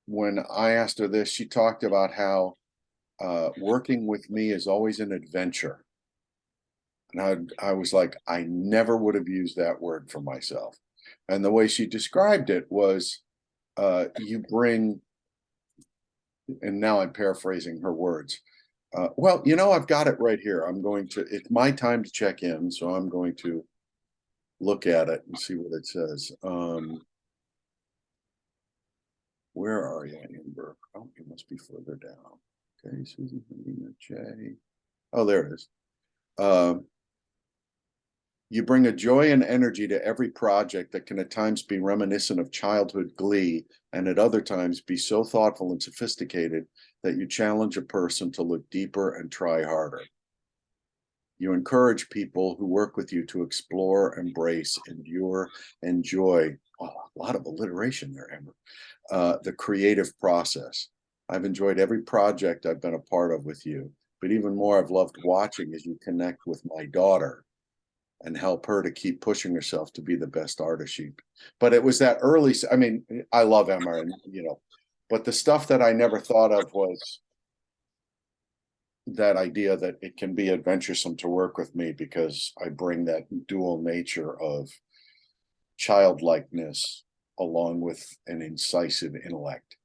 when I asked her this, she talked about how working with me is always an adventure. And I was like, I never would have used that word for myself. And the way she described it was, you bring, and now I'm paraphrasing her words. Well, I've got it right here. It's my time to check in. So I'm going to look at it and see what it says. Where are you, Amber? Oh, you must be further down. Okay, Susan, J. Oh, there it is. You bring a joy and energy to every project that can at times be reminiscent of childhood glee, and at other times be so thoughtful and sophisticated that you challenge a person to look deeper and try harder. You encourage people who work with you to explore, embrace, endure, enjoy. Oh, a lot of alliteration there, Amber. The creative process. I've enjoyed every project I've been a part of with you, but even more, I've loved watching as you connect with my daughter and help her to keep pushing herself to be the best artist she. But it was that early. I mean, I love Emma, and but the stuff that I never thought of was that idea that it can be adventuresome to work with me because I bring that dual nature of childlikeness along with an incisive intellect.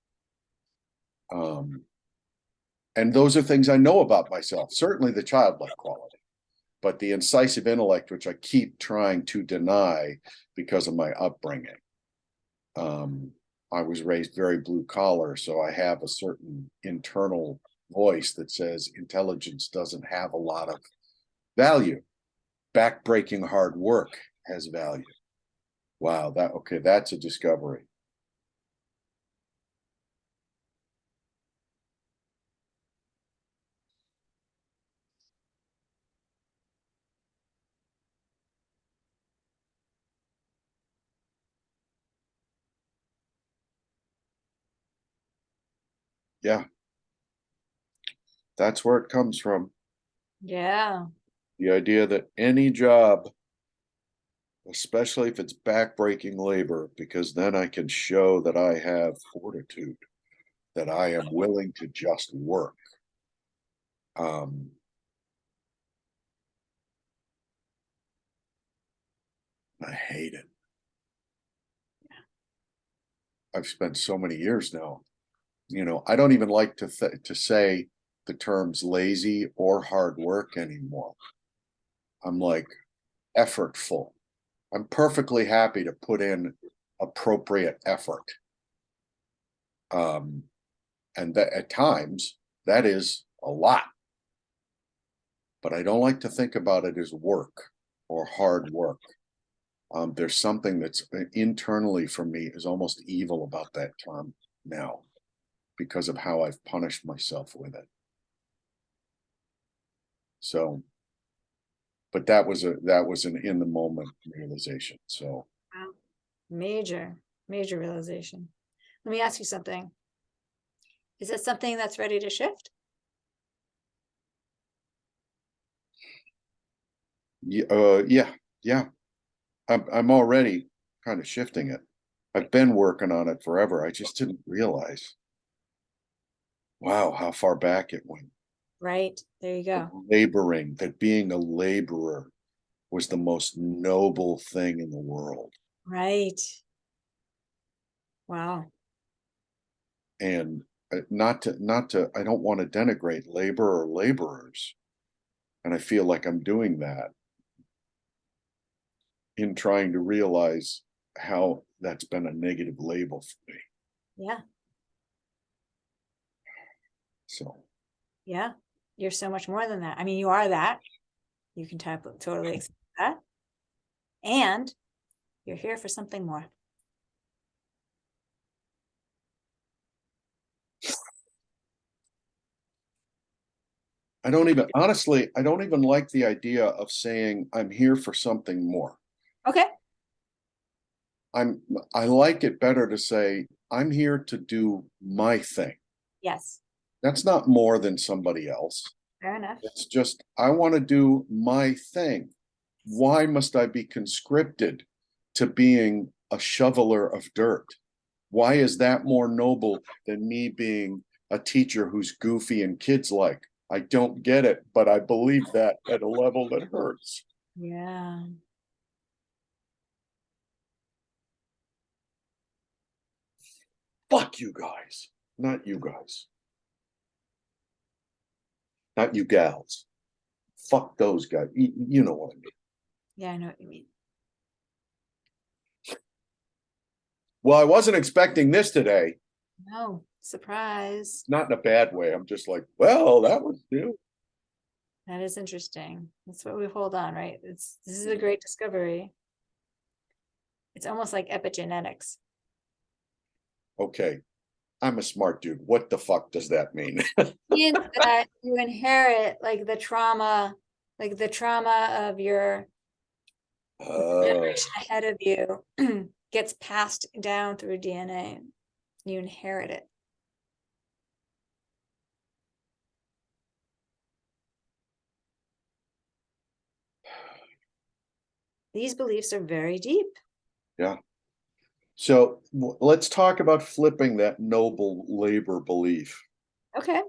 And those are things I know about myself, certainly the childlike quality, but the incisive intellect, which I keep trying to deny because of my upbringing. I was raised very blue collar, so I have a certain internal voice that says intelligence doesn't have a lot of value. Backbreaking hard work has value. Wow, that's a discovery. Yeah. That's where it comes from. Yeah. The idea that any job, especially if it's backbreaking labor, because then I can show that I have fortitude, that I am willing to just work. I hate it. I've spent so many years now. I don't even like to say the terms lazy or hard work anymore. I'm like effortful. I'm perfectly happy to put in appropriate effort. And that at times that is a lot. But I don't like to think about it as work or hard work. There's something that's internally for me is almost evil about that term now because of how I've punished myself with it. So, but that was an in the moment realization. So Wow. Major realization. Let me ask you something. Is it something that's ready to shift? yeah. I'm already kind of shifting it. I've been working on it forever. I just didn't realize. Wow, how far back it went. Right. There you go. Laboring, that being a laborer was the most noble thing in the world. Right. Wow. And not to, I don't want to denigrate labor or laborers. And I feel like I'm doing that in trying to realize how that's been a negative label for me. Yeah. So. Yeah. You're so much more than that. I mean, you are that. You can totally accept that. And you're here for something more. honestly, I don't even like the idea of saying I'm here for something more. Okay, I like it better to say, I'm here to do my thing. yes, That's not more than somebody else. fair enough. It's just, I want to do my thing. Why must I be conscripted to being a shoveler of dirt? Why is that more noble than me being a teacher who's goofy and kids like? I don't get it, but I believe that at a level that hurts. Yeah. Fuck you guys, not you guys. Not you gals. Fuck those guys. You know what I mean. Yeah, I know what you mean. Well, I wasn't expecting this today. No, surprise. Not in a bad way. I'm just like, well, that was new. That is interesting. That's what we hold on, right? This is a great discovery. It's almost like epigenetics. Okay. I'm a smart dude. What the fuck does that mean? Means that you inherit like the trauma of your generation ahead of you gets passed down through DNA. You inherit it. These beliefs are very deep. Yeah. So let's talk about flipping that noble labor belief. Okay.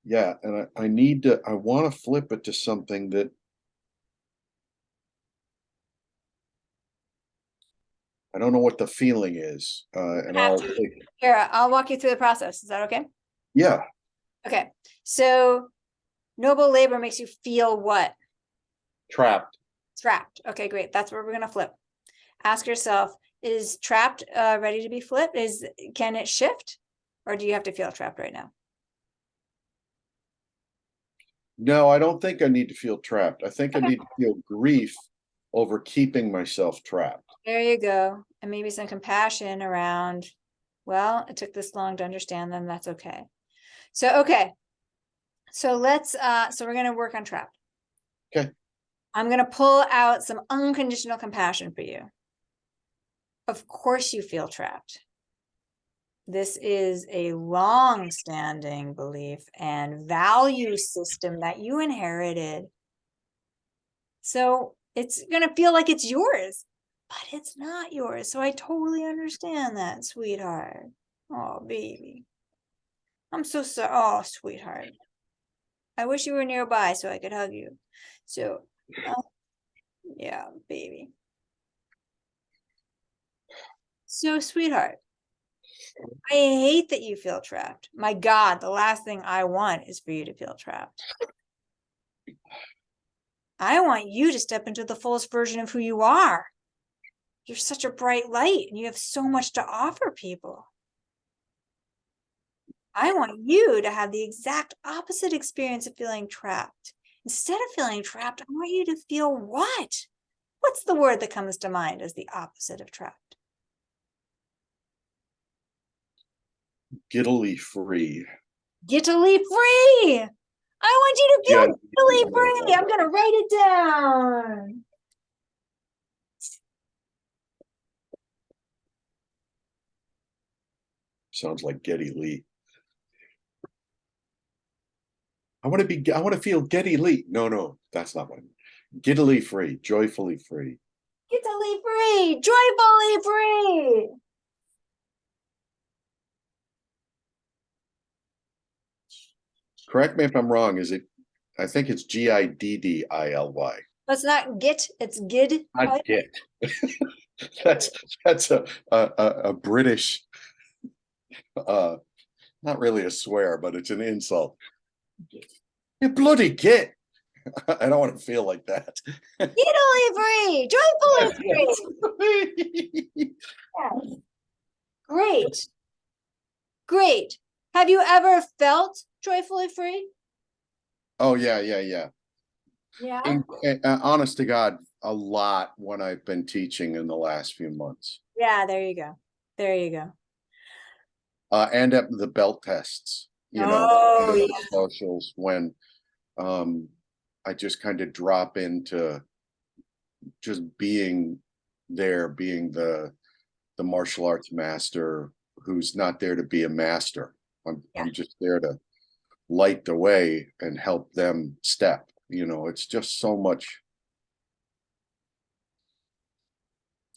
Yeah, and I want to flip it to something that I don't know what the feeling is. And Have to. Here, I'll walk you through the process. Is that okay? yeah, Okay. So noble labor makes you feel what? trapped. Trapped. Okay, great. That's where we're gonna flip. Ask yourself, is trapped ready to be flipped? Can it shift? Or do you have to feel trapped right now? No, I don't think I need to feel trapped. I think I need to feel grief over keeping myself trapped. There you go. And maybe some compassion around, well, it took this long to understand them. That's okay. So, okay. So so we're going to work on trapped. Okay. I'm going to pull out some unconditional compassion for you. Of course you feel trapped. This is a long-standing belief and value system that you inherited. So it's going to feel like it's yours, but it's not yours. So I totally understand that, sweetheart. Oh, baby. I'm so sorry. Oh, sweetheart. I wish you were nearby so I could hug you. So, yeah, baby. So, sweetheart, I hate that you feel trapped. My God, the last thing I want is for you to feel trapped. I want you to step into the fullest version of who you are. You're such a bright light and you have so much to offer people. I want you to have the exact opposite experience of feeling trapped. Instead of feeling trapped, I want you to feel what? What's the word that comes to mind as the opposite of trapped? Giddily free. Giddily free. I want you to feel Yeah. giddily free. I'm going to write it down. Sounds like Geddy Lee. I want to feel Geddy Lee. No, that's not what I mean. Giddily free, joyfully free. Giddily free, joyfully free. Correct me if I'm wrong. I think it's Giddily. Let's not get, it's gid. I get. That's a British, not really a swear, but it's an insult. You bloody git. I don't want to feel like that. Giddily free, joyfully free. Yes. Great. Great. Have you ever felt joyfully free? Oh yeah. Yeah. Honest to God, a lot when I've been teaching in the last few months. Yeah, there you go. There you go. And at the belt tests, Oh, and the yeah. socials when I just kind of drop into just being there, being the martial arts master who's not there to be a master. I'm just there to light the way and help them step. It's just so much.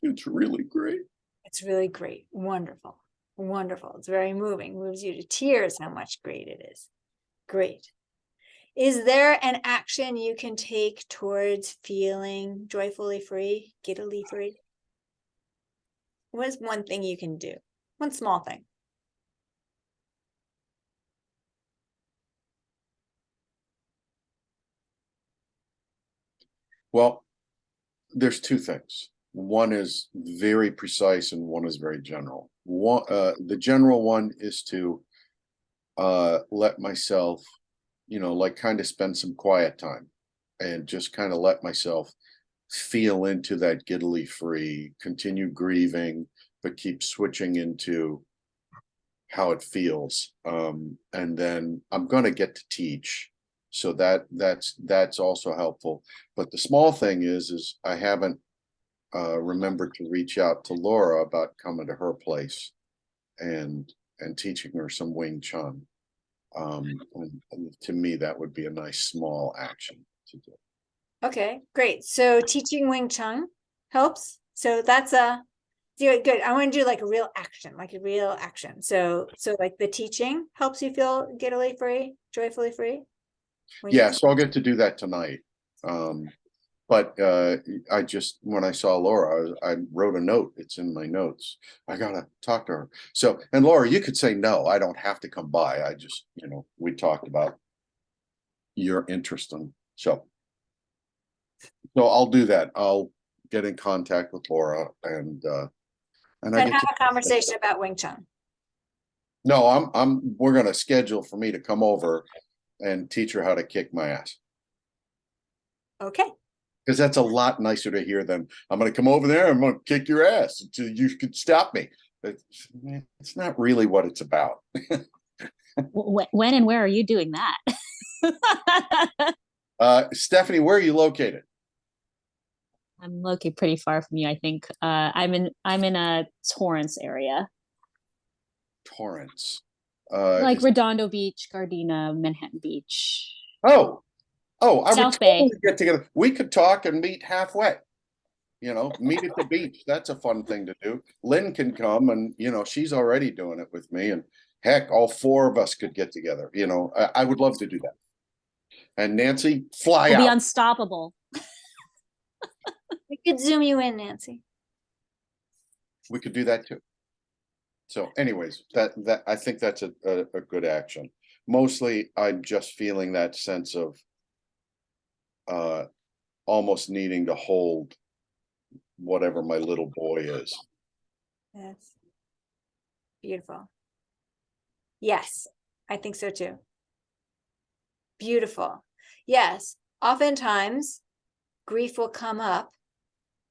It's really great. It's really great. Wonderful. Wonderful. It's very moving. Moves you to tears how much great it is. Great. Is there an action you can take towards feeling joyfully free, giddily free? What is one thing you can do? One small thing. Well, there's two things. One is very precise and one is very general. The general one is to let myself, like kind of spend some quiet time and just kind of let myself feel into that giddily free, continue grieving, but keep switching into how it feels. And then I'm going to get to teach. So that's also helpful. But the small thing is I haven't remembered to reach out to Laura about coming to her place and teaching her some Wing Chun. And to me, that would be a nice small action to do. Okay, great. So teaching Wing Chun helps. So that's good. I want to do like a real action, So like the teaching helps you feel giddily free, joyfully free. Yeah, so I'll get to do that tonight. But I just, when I saw Laura, I wrote a note. It's in my notes. I gotta talk to her. So, and Laura, you could say no, I don't have to come by. I just, we talked about your interest in, so I'll do that. I'll get in contact with Laura and And have a conversation about Wing Chun. No, we're gonna schedule for me to come over and teach her how to kick my ass. Okay. Because that's a lot nicer to hear than I'm going to come over there and I'm going to kick your ass until you can stop me. It's not really what it's about. When and where are you doing that? Stephanie, where are you located? I'm located pretty far from you, I think. I'm in a Torrance area. Torrance. Like Redondo Beach, Gardena, Manhattan Beach. I South would Bay. totally get together. We could talk and meet halfway. Meet at the beach. That's a fun thing to do. Lynn can come and, she's already doing it with me. And heck, all four of us could get together. I would love to do that. And Nancy, fly We'll out. be unstoppable. We could zoom you in, Nancy. We could do that too. So anyways, that I think that's a good action. Mostly I'm just feeling that sense of almost needing to hold whatever my little boy is. Yes. Beautiful. Yes, I think so too. Beautiful. Yes, oftentimes grief will come up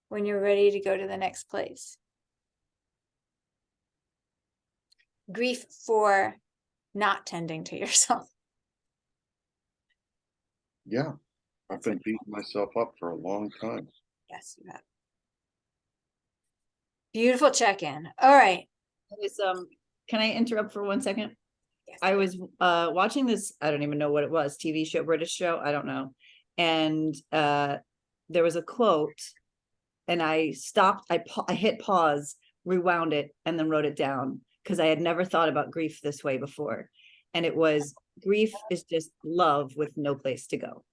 when you're ready to go to the next place. Grief for not tending to yourself. Yeah, I've been beating myself up for a long time. Yes, you have. Beautiful check-in. All right. Can I interrupt for 1 second? Yes. I was watching this, I don't even know what it was, TV show, British show, I don't know. And there was a quote and I stopped, I hit pause, rewound it, and then wrote it down because I had never thought about grief this way before. And it was, grief is just love with no place to go.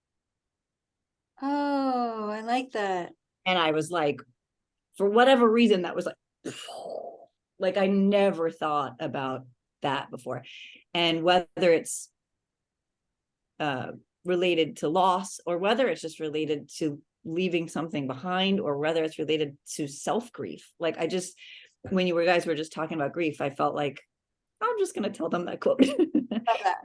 Oh, I like that. And I was like, for whatever reason, that was like I never thought about that before. And whether it's related to loss or whether it's just related to leaving something behind or whether it's related to self-grief. Like I just, when you guys were just talking about grief, I felt like I'm just going to tell them that quote. Love that.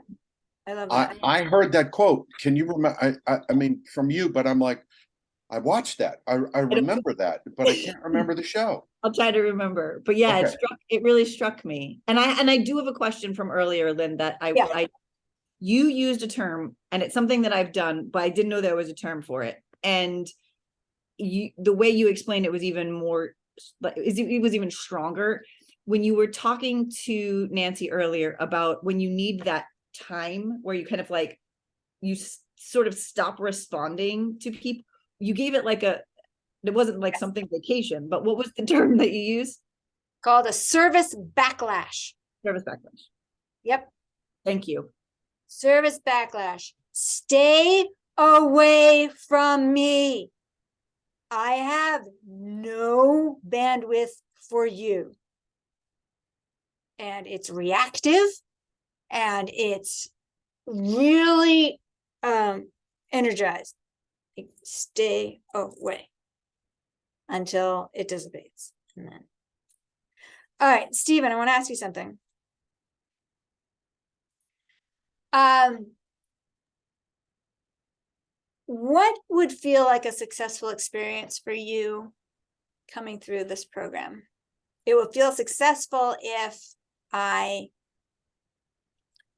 I love that. I heard that quote. Can you remember? I mean, from you, but I'm like, I watched that. I remember that, but I can't remember the show. I'll try to remember, but yeah, Okay. it really struck me. And I do have a question from earlier, Lynn, that Yeah. you used a term, and it's something that I've done, but I didn't know there was a term for it. And the way you explained it was even more, like, it was even stronger. When you were talking to Nancy earlier about when you need that time where you kind of like, you sort of stop responding to people, you gave it like it wasn't like something vacation, but what was the term that you used? Called a service backlash. Service backlash. Yep. Thank you. Service backlash. Stay away from me. I have no bandwidth for you. And it's reactive, and it's really energized. Like, stay away until it dissipates. And then, all right, Stephen, I want to ask you something. What would feel like a successful experience for you coming through this program? It would feel successful if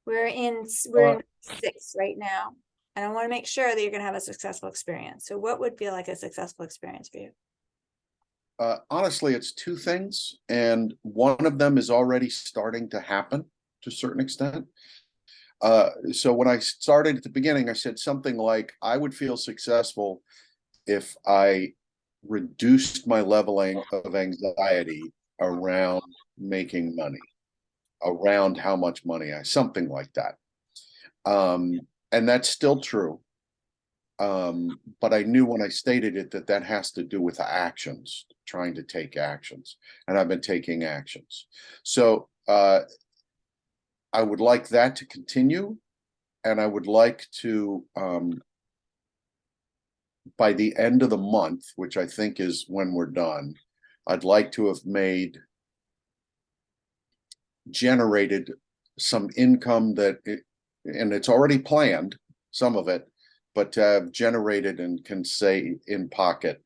we're in 6 right now, and I want to make sure that you're going to have a successful experience. So what would feel like a successful experience for you? Honestly, it's two things, and one of them is already starting to happen to a certain extent. So when I started at the beginning, I said something like, I would feel successful if I reduced my leveling of anxiety around making money, around how much money something like that. And that's still true. But I knew when I stated it that has to do with actions, trying to take actions, and I've been taking actions. So I would like that to continue, and I would like to, by the end of the month, which I think is when we're done, I'd like to have generated some income and it's already planned, some of it, but to have generated and can say in pocket,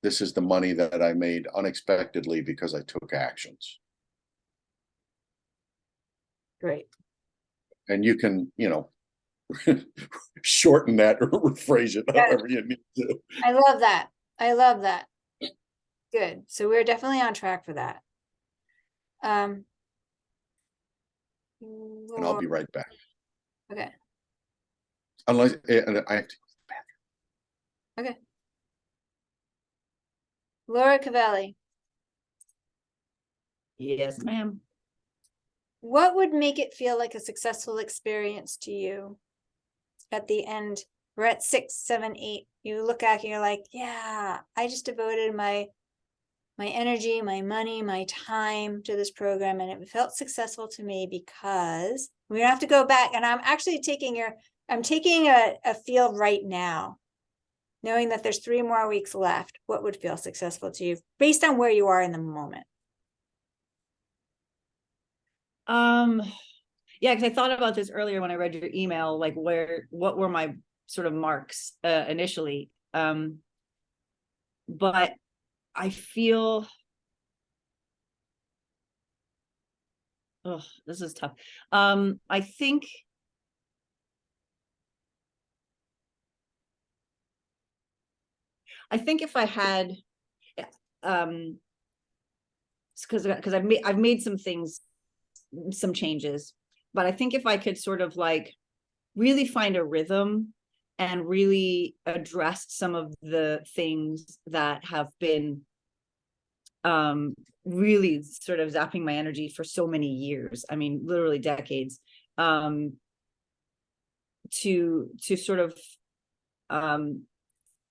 this is the money that I made unexpectedly because I took actions. Great. And you can, shorten that or rephrase it however you need to. I love that. I love that. Good. So we're definitely on track for that. And I'll be right back. Okay. Unless I have to. Okay. Laura Cavalli, Yes, ma'am. what would make it feel like a successful experience to you at the end? We're at 6, 7, 8. You look at it and you're like, yeah, I just devoted my energy, my money, my time to this program, and it felt successful to me because we have to go back. And I'm actually taking a field right now, knowing that there's 3 more weeks left. What would feel successful to you based on where you are in the moment? Yeah, because I thought about this earlier when I read your email, like what were my sort of marks initially. But I feel, oh, this is tough. I think if I had, because I've made some changes, but I think if I could sort of like really find a rhythm and really address some of the things that have been really sort of zapping my energy for so many years, I mean literally decades, to sort of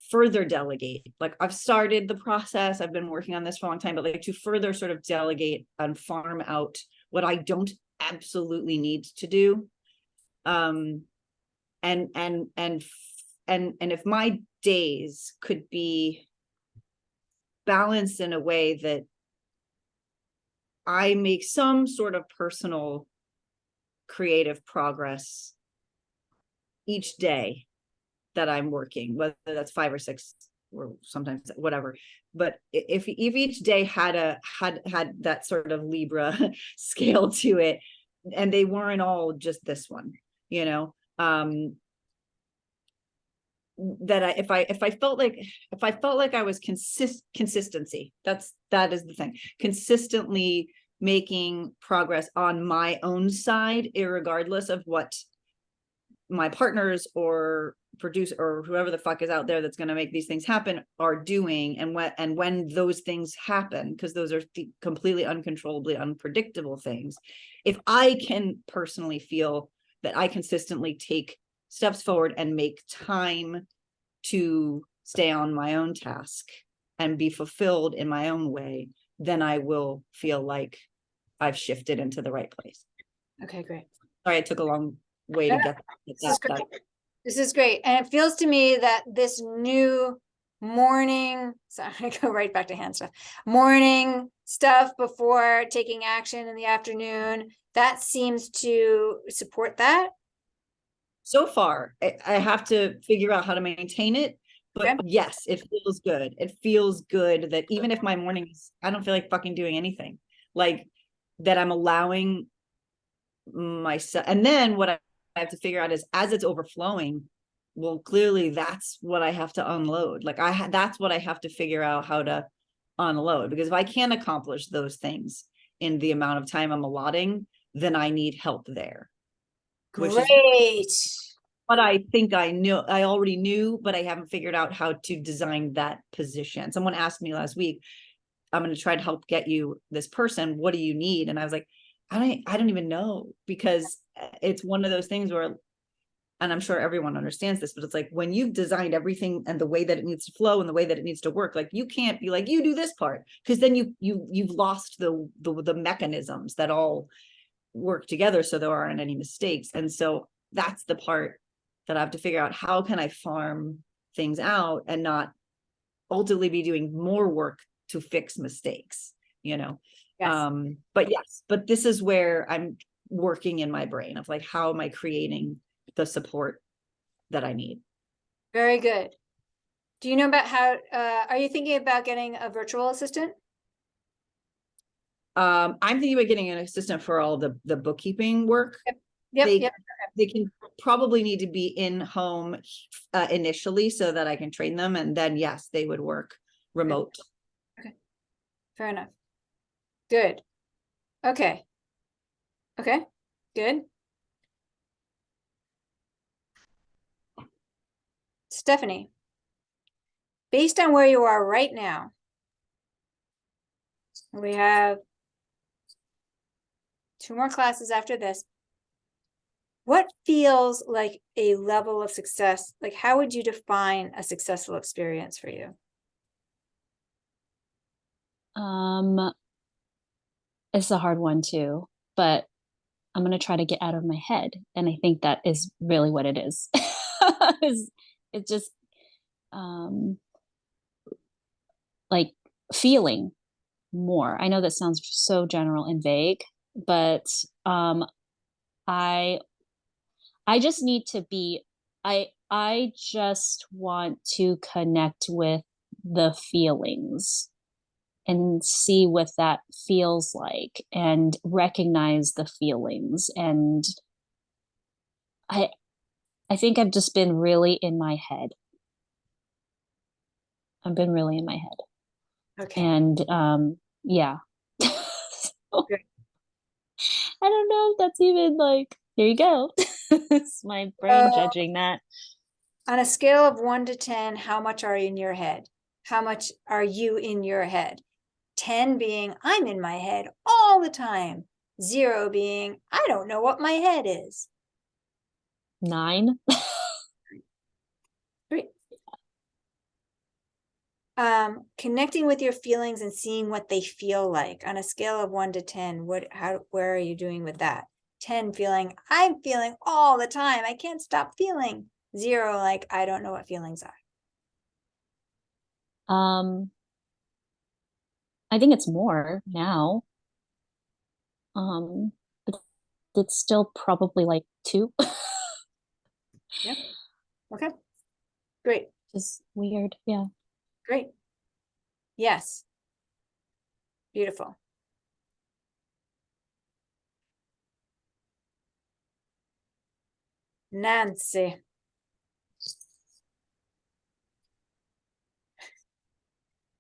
further delegate. Like I've started the process, I've been working on this for a long time, but like to further sort of delegate and farm out what I don't absolutely need to do. And if my days could be balanced in a way that I make some sort of personal creative progress each day that I'm working, whether that's 5 or 6 or sometimes whatever. But if each day had that sort of Libra scale to it, and they weren't all just this one, you know, that if I felt like I was consistency, that is the thing, consistently making progress on my own side, irregardless of what my partners or producer or whoever the fuck is out there that's going to make these things happen are doing, and when those things happen, because those are completely uncontrollably unpredictable things, if I can personally feel that I consistently take steps forward and make time to stay on my own task and be fulfilled in my own way, then I will feel like I've shifted into the right place. Okay, great. Sorry, I took a long way to get This is that. great. This is great. And it feels to me that this new morning, so I'm gonna go right back to hand stuff, morning stuff before taking action in the afternoon, that seems to support that. So far, I have to figure out how to maintain it. But Okay. yes, it feels good. It feels good that even if my mornings, I don't feel like fucking doing anything, like that I'm allowing myself. And then what I have to figure out is, as it's overflowing, well, clearly that's what I have to unload. Like that's what I have to figure out how to unload, because if I can't accomplish those things in the amount of time I'm allotting, then I need help there. Which is Great. what I think I already knew, but I haven't figured out how to design that position. Someone asked me last week, I'm going to try to help get you this person. What do you need? And I was like, I don't even know, because it's one of those things where, and I'm sure everyone understands this, but it's like when you've designed everything and the way that it needs to flow and the way that it needs to work, like you can't be like, you do this part, because then you've lost the mechanisms that all work together, so there aren't any mistakes. And so that's the part that I have to figure out. How can I farm things out and not ultimately be doing more work to fix mistakes, you know? Yes. But this is where I'm working in my brain of like, how am I creating the support that I need? Very good. Do you know about how, are you thinking about getting a virtual assistant? I'm thinking about getting an assistant for all the bookkeeping work. Yep. They can probably need to be in home initially so that I can train them, and then yes, they would work remote. Fair enough. Good. Okay. Good. Stephanie, based on where you are right now, we have 2 more classes after this. What feels like a level of success? Like, how would you define a successful experience for you? It's a hard one too, but I'm gonna try to get out of my head, and I think that is really what it is. It's just like feeling more. I know that sounds so general and vague, but I just need to be, I just want to connect with the feelings and see what that feels like and recognize the feelings. And I think I've just been really in my head. I've been really in my head. Okay. And yeah. So, Good. I don't know if that's even like, here you go. It's my brain judging that. On a scale of 1 to 10, how much are you in your head? How much are you in your head? 10 being, I'm in my head all the time. 0 being, I don't know what my head is. 9. Great. Connecting with your feelings and seeing what they feel like on a scale of 1 to 10, where are you doing with that? 10 feeling, I'm feeling all the time. I can't stop feeling. 0, like, I don't know what feelings are. I think it's more now. But it's still probably like 2. Yep. Okay. Great. Just weird. Yeah. Great. Yes. Beautiful. Nancy.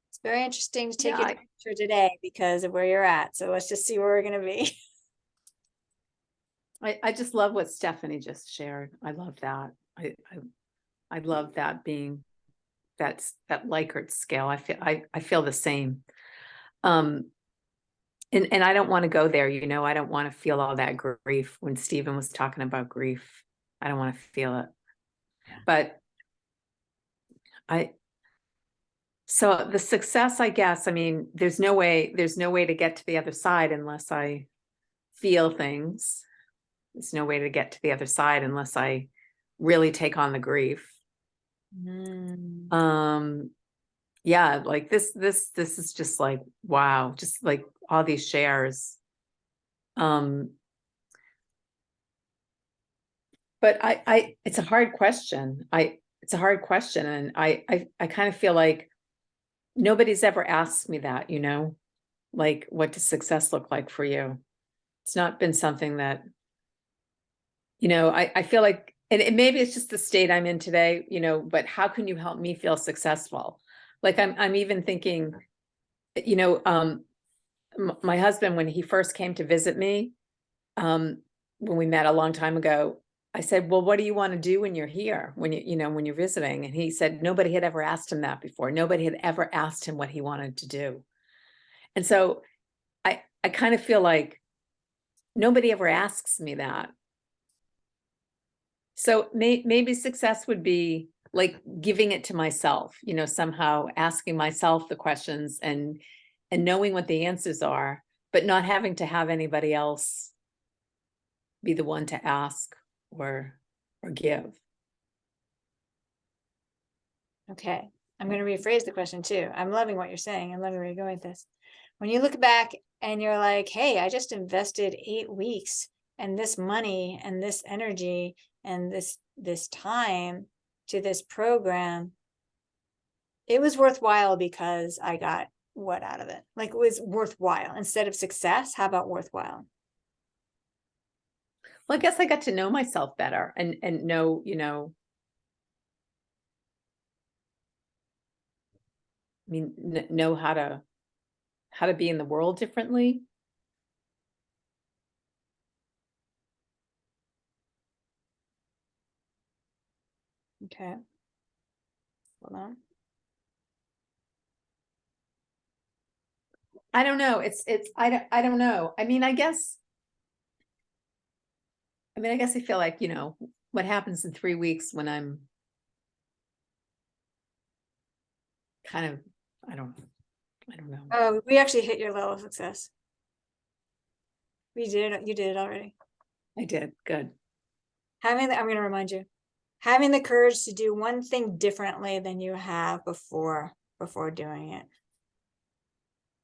It's very interesting to take Yeah, your I- temperature today because of where you're at. So let's just see where we're gonna be. I just love what Stephanie just shared. I love that. I love that being that Likert scale. I feel the same. And I don't want to go there, you know, I don't want to feel all that grief when Stephen was talking about grief. I don't want to feel it. But so the success, I guess, I mean, there's no way to get to the other side unless I feel things. There's no way to get to the other side unless I really take on the grief. Yeah, like this is just like, wow, just like all these shares. But it's a hard question. It's a hard question. And I kind of feel like nobody's ever asked me that, you know, like, what does success look like for you? It's not been something that, you know, I feel like, and maybe it's just the state I'm in today, you know, but how can you help me feel successful? Like I'm even thinking, you know, my husband, when he first came to visit me, when we met a long time ago, I said, well, what do you want to do when you're here? When you know, when you're visiting? And he said, nobody had ever asked him that before. Nobody had ever asked him what he wanted to do. And so I kind of feel like nobody ever asks me that. So maybe success would be like giving it to myself, you know, somehow asking myself the questions and knowing what the answers are, but not having to have anybody else be the one to ask or give. Okay, I'm gonna rephrase the question too. I'm loving what you're saying. I'm loving where you're going with this. When you look back and you're like, hey, I just invested 8 weeks and this money and this energy and this time to this program, it was worthwhile because I got what out of it? Like it was worthwhile instead of success. How about worthwhile? Well, I guess I got to know myself better and know, you know, I mean, know how to be in the world differently. Okay. Hold on. I don't know. I don't know. I mean, I guess I feel like, you know, what happens in 3 weeks when I'm kind of, I don't know. Oh, we actually hit your level of success. You did it already. I did. Good. I'm going to remind you, having the courage to do one thing differently than you have before doing it.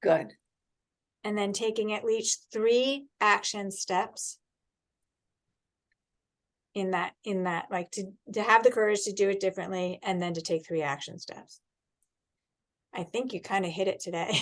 Good. And then taking at least 3 action steps in that, like to have the courage to do it differently and then to take 3 action steps. I think you kind of hit it today.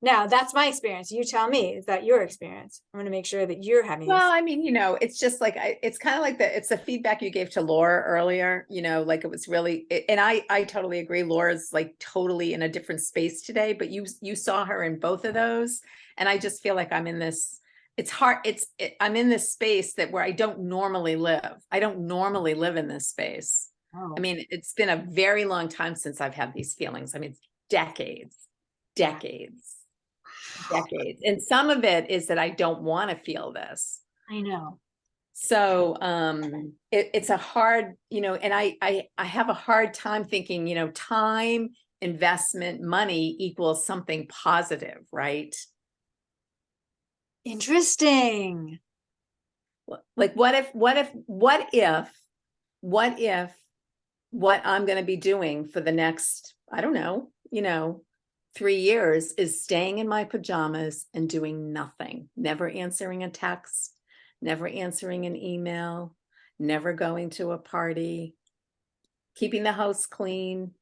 Now, that's my experience. You tell me, is that your experience? I'm going to make sure that you're having Well, I mean, you know, it's just like, it's kind of like it's the feedback you gave to Laura earlier, you know, like it was really, and I totally agree. Laura's like totally in a different space today, but you saw her in both of those. And I just feel like I'm in this, it's hard. I'm in this space that where I don't normally live. I don't normally live in this space. Oh. I mean, it's been a very long time since I've had these feelings. I mean, decades. And some of it is that I don't want to feel this. I know. So it's a hard, you know, and I have a hard time thinking, you know, time, investment, money equals something positive, right? Interesting. Like what if what I'm going to be doing for the next, I don't know, you know, 3 years is staying in my pajamas and doing nothing, never answering a text, never answering an email, never going to a party, keeping the house clean.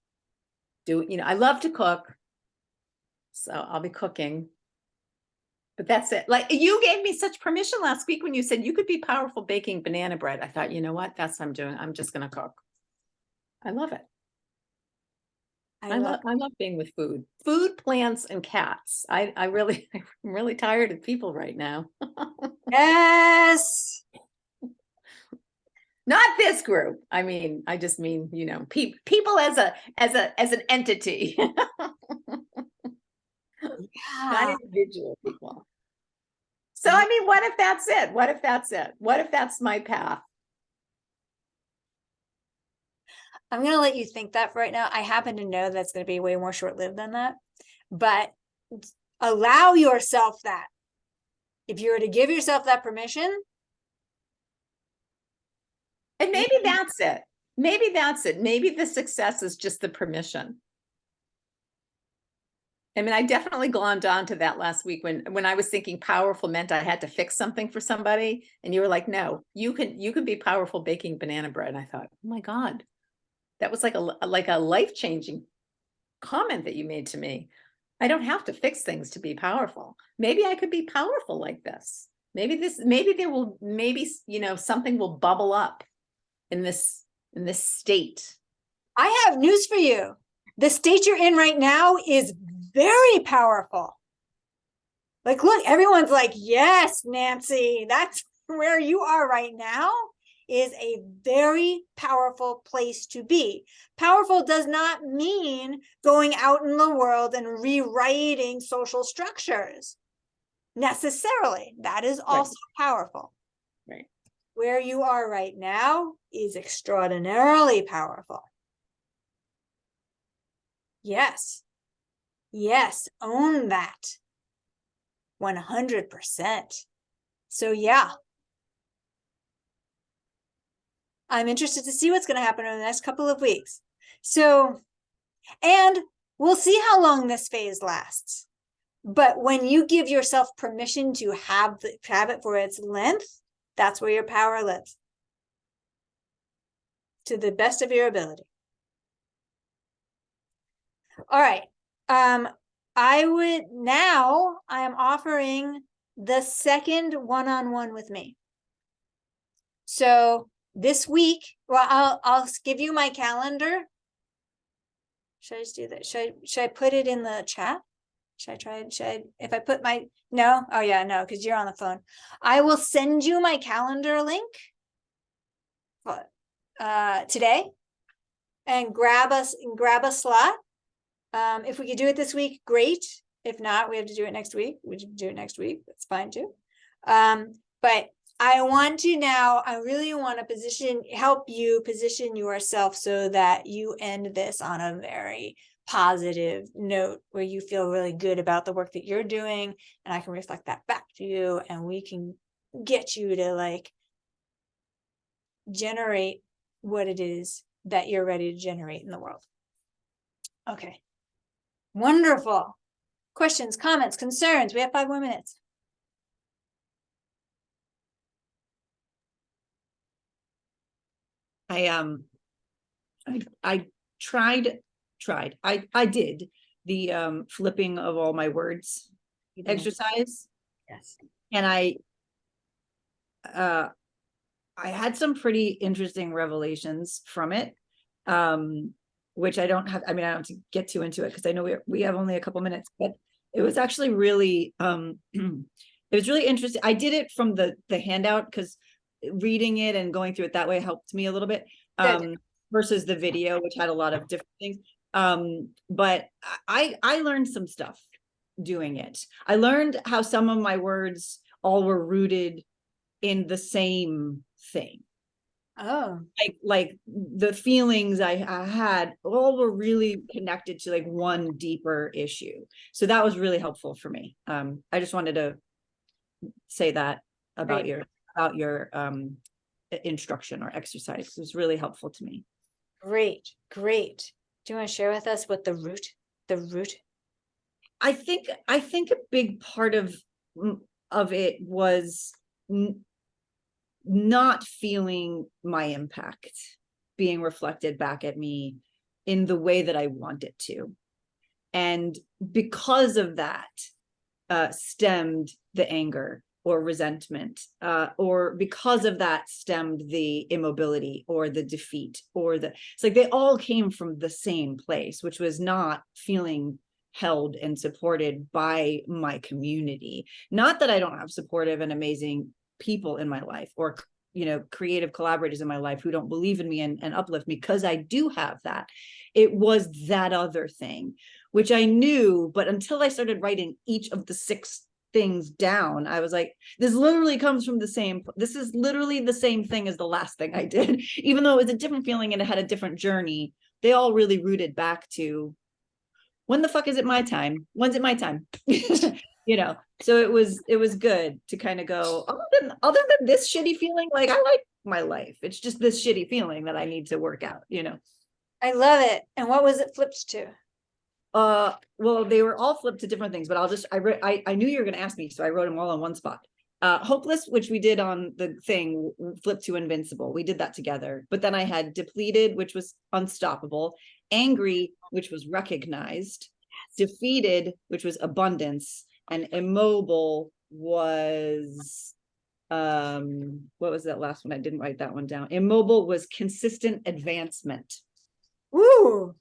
I love to cook. So I'll be cooking. But that's it. Like, you gave me such permission last week when you said you could be powerful baking banana bread. I thought, you know what? That's what I'm doing. I'm just gonna cook. I love it. I love being with food, plants, and cats. I'm really tired of people right now. Yes. Not this group. I mean, I just mean, people as an entity, not Yeah. individual people. So, I mean, what if that's it? What if that's it? What if that's my path? I'm going to let you think that for right now. I happen to know that's going to be way more short-lived than that, but allow yourself that. If you were to give yourself that permission. And maybe that's it. Maybe that's it. Maybe the success is just the permission. I mean, I definitely glommed onto that last week when I was thinking powerful meant I had to fix something for somebody. And you were like, no, you can be powerful baking banana bread. And I thought, oh my God, that was like a life-changing comment that you made to me. I don't have to fix things to be powerful. Maybe I could be powerful like this. Maybe something will bubble up in this state. I have news for you. The state you're in right now is very powerful. Like, look, everyone's like, yes, Nancy, that's where you are right now is a very powerful place to be. Powerful does not mean going out in the world and rewriting social structures necessarily. That is also powerful. Right. Where you are right now is extraordinarily powerful. Yes. Yes, own that. 100%. So yeah. I'm interested to see what's going to happen in the next couple of weeks. So, and we'll see how long this phase lasts. But when you give yourself permission to have it for its length, that's where your power lives. To the best of your ability. All right. I am offering the second one-on-one with me. So this week, well, I'll give you my calendar. Should I just do that? Should I put it in the chat? If I put no? Oh yeah, no, because you're on the phone. I will send you my calendar link today and grab a slot. If we could do it this week, great. If not, we have to do it next week. We can do it next week. That's fine too. But I really want to help you position yourself so that you end this on a very positive note where you feel really good about the work that you're doing, and I can reflect that back to you, and we can get you to generate what it is that you're ready to generate in the world. Okay. Wonderful. Questions, comments, concerns? We have 5 more minutes. I did the flipping of all my words exercise. Yes. And I had some pretty interesting revelations from it, which I don't have to get too into it because I know we have only a couple minutes, but it was actually really, it was really interesting. I did it from the handout because reading it and going through it that way helped me a little bit, versus the video, which had a lot of different things. But I learned some stuff doing it. I learned how some of my words all were rooted in the same thing. Oh, like the feelings I had all were really connected to one deeper issue. So that was really helpful for me. I just wanted to say that about your instruction or exercise. It was really helpful to me. great. Do you want to share with us what the root? I think a big part of it was not feeling my impact. being reflected back at me in the way that I want it to. And because of that, stemmed the anger or resentment, or because of that stemmed the immobility or the defeat it's like they all came from the same place, which was not feeling held and supported by my community. Not that I don't have supportive and amazing people in my life, or creative collaborators in my life who don't believe in me and uplift me, because I do have that. It was that other thing, which I knew, but until I started writing each of the 6 things down, I was like, this is literally the same thing as the last thing I did. Even though it was a different feeling and it had a different journey, they all really rooted back to, when the fuck is it my time? When's it my time? So it was good to kind of go, other than this shitty feeling, like, I like my life. It's just this shitty feeling that I need to work out, I love it. And what was it flipped to? Well, they were all flipped to different things, but I knew you were going to ask me, so I wrote them all on one spot. Hopeless, which we did on the thing, flipped to invincible. We did that together. But then I had depleted, which was unstoppable, angry, which was recognized, defeated, which was abundance, and immobile was, what was that last one? I didn't write that one down. Immobile was consistent advancement. Woo!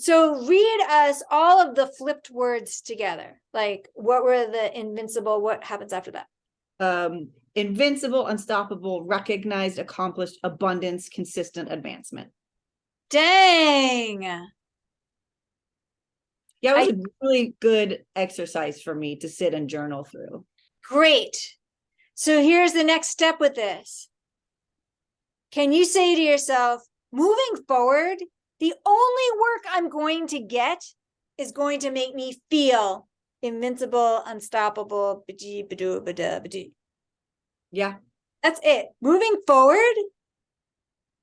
So read us all of the flipped words together. Like, what were the invincible? What happens after that? Invincible, unstoppable, recognized, accomplished, abundance, consistent advancement. Dang. Yeah, it was a really good exercise for me to sit and journal through. Great. So here's the next step with this. Can you say to yourself, moving forward, the only work I'm going to get is going to make me feel invincible, unstoppable, Yeah. That's it. Moving forward,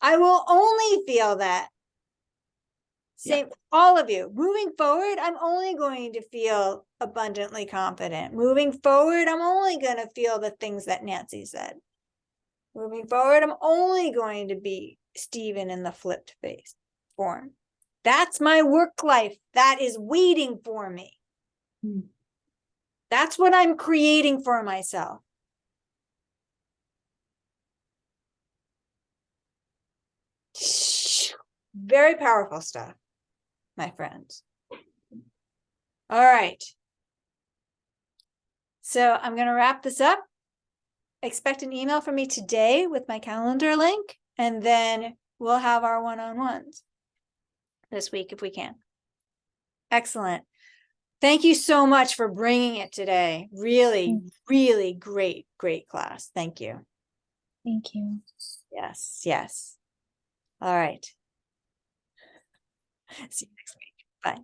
I will only feel that. Same, all of you. Moving forward, I'm only going to feel abundantly confident. Moving forward, I'm only going to feel the things that Nancy said. Moving forward, I'm only going to be Stephen in the flipped face form. That's my work life. That is waiting for me. That's what I'm creating for myself. Very powerful stuff, my friends. All right. So I'm going to wrap this up. Expect an email from me today with my calendar link, and then we'll have our one-on-ones this week if we can. Excellent. Thank you so much for bringing it today. Really, really great class. Thank you. Thank you. Yes, yes. All right. See you next week. Bye.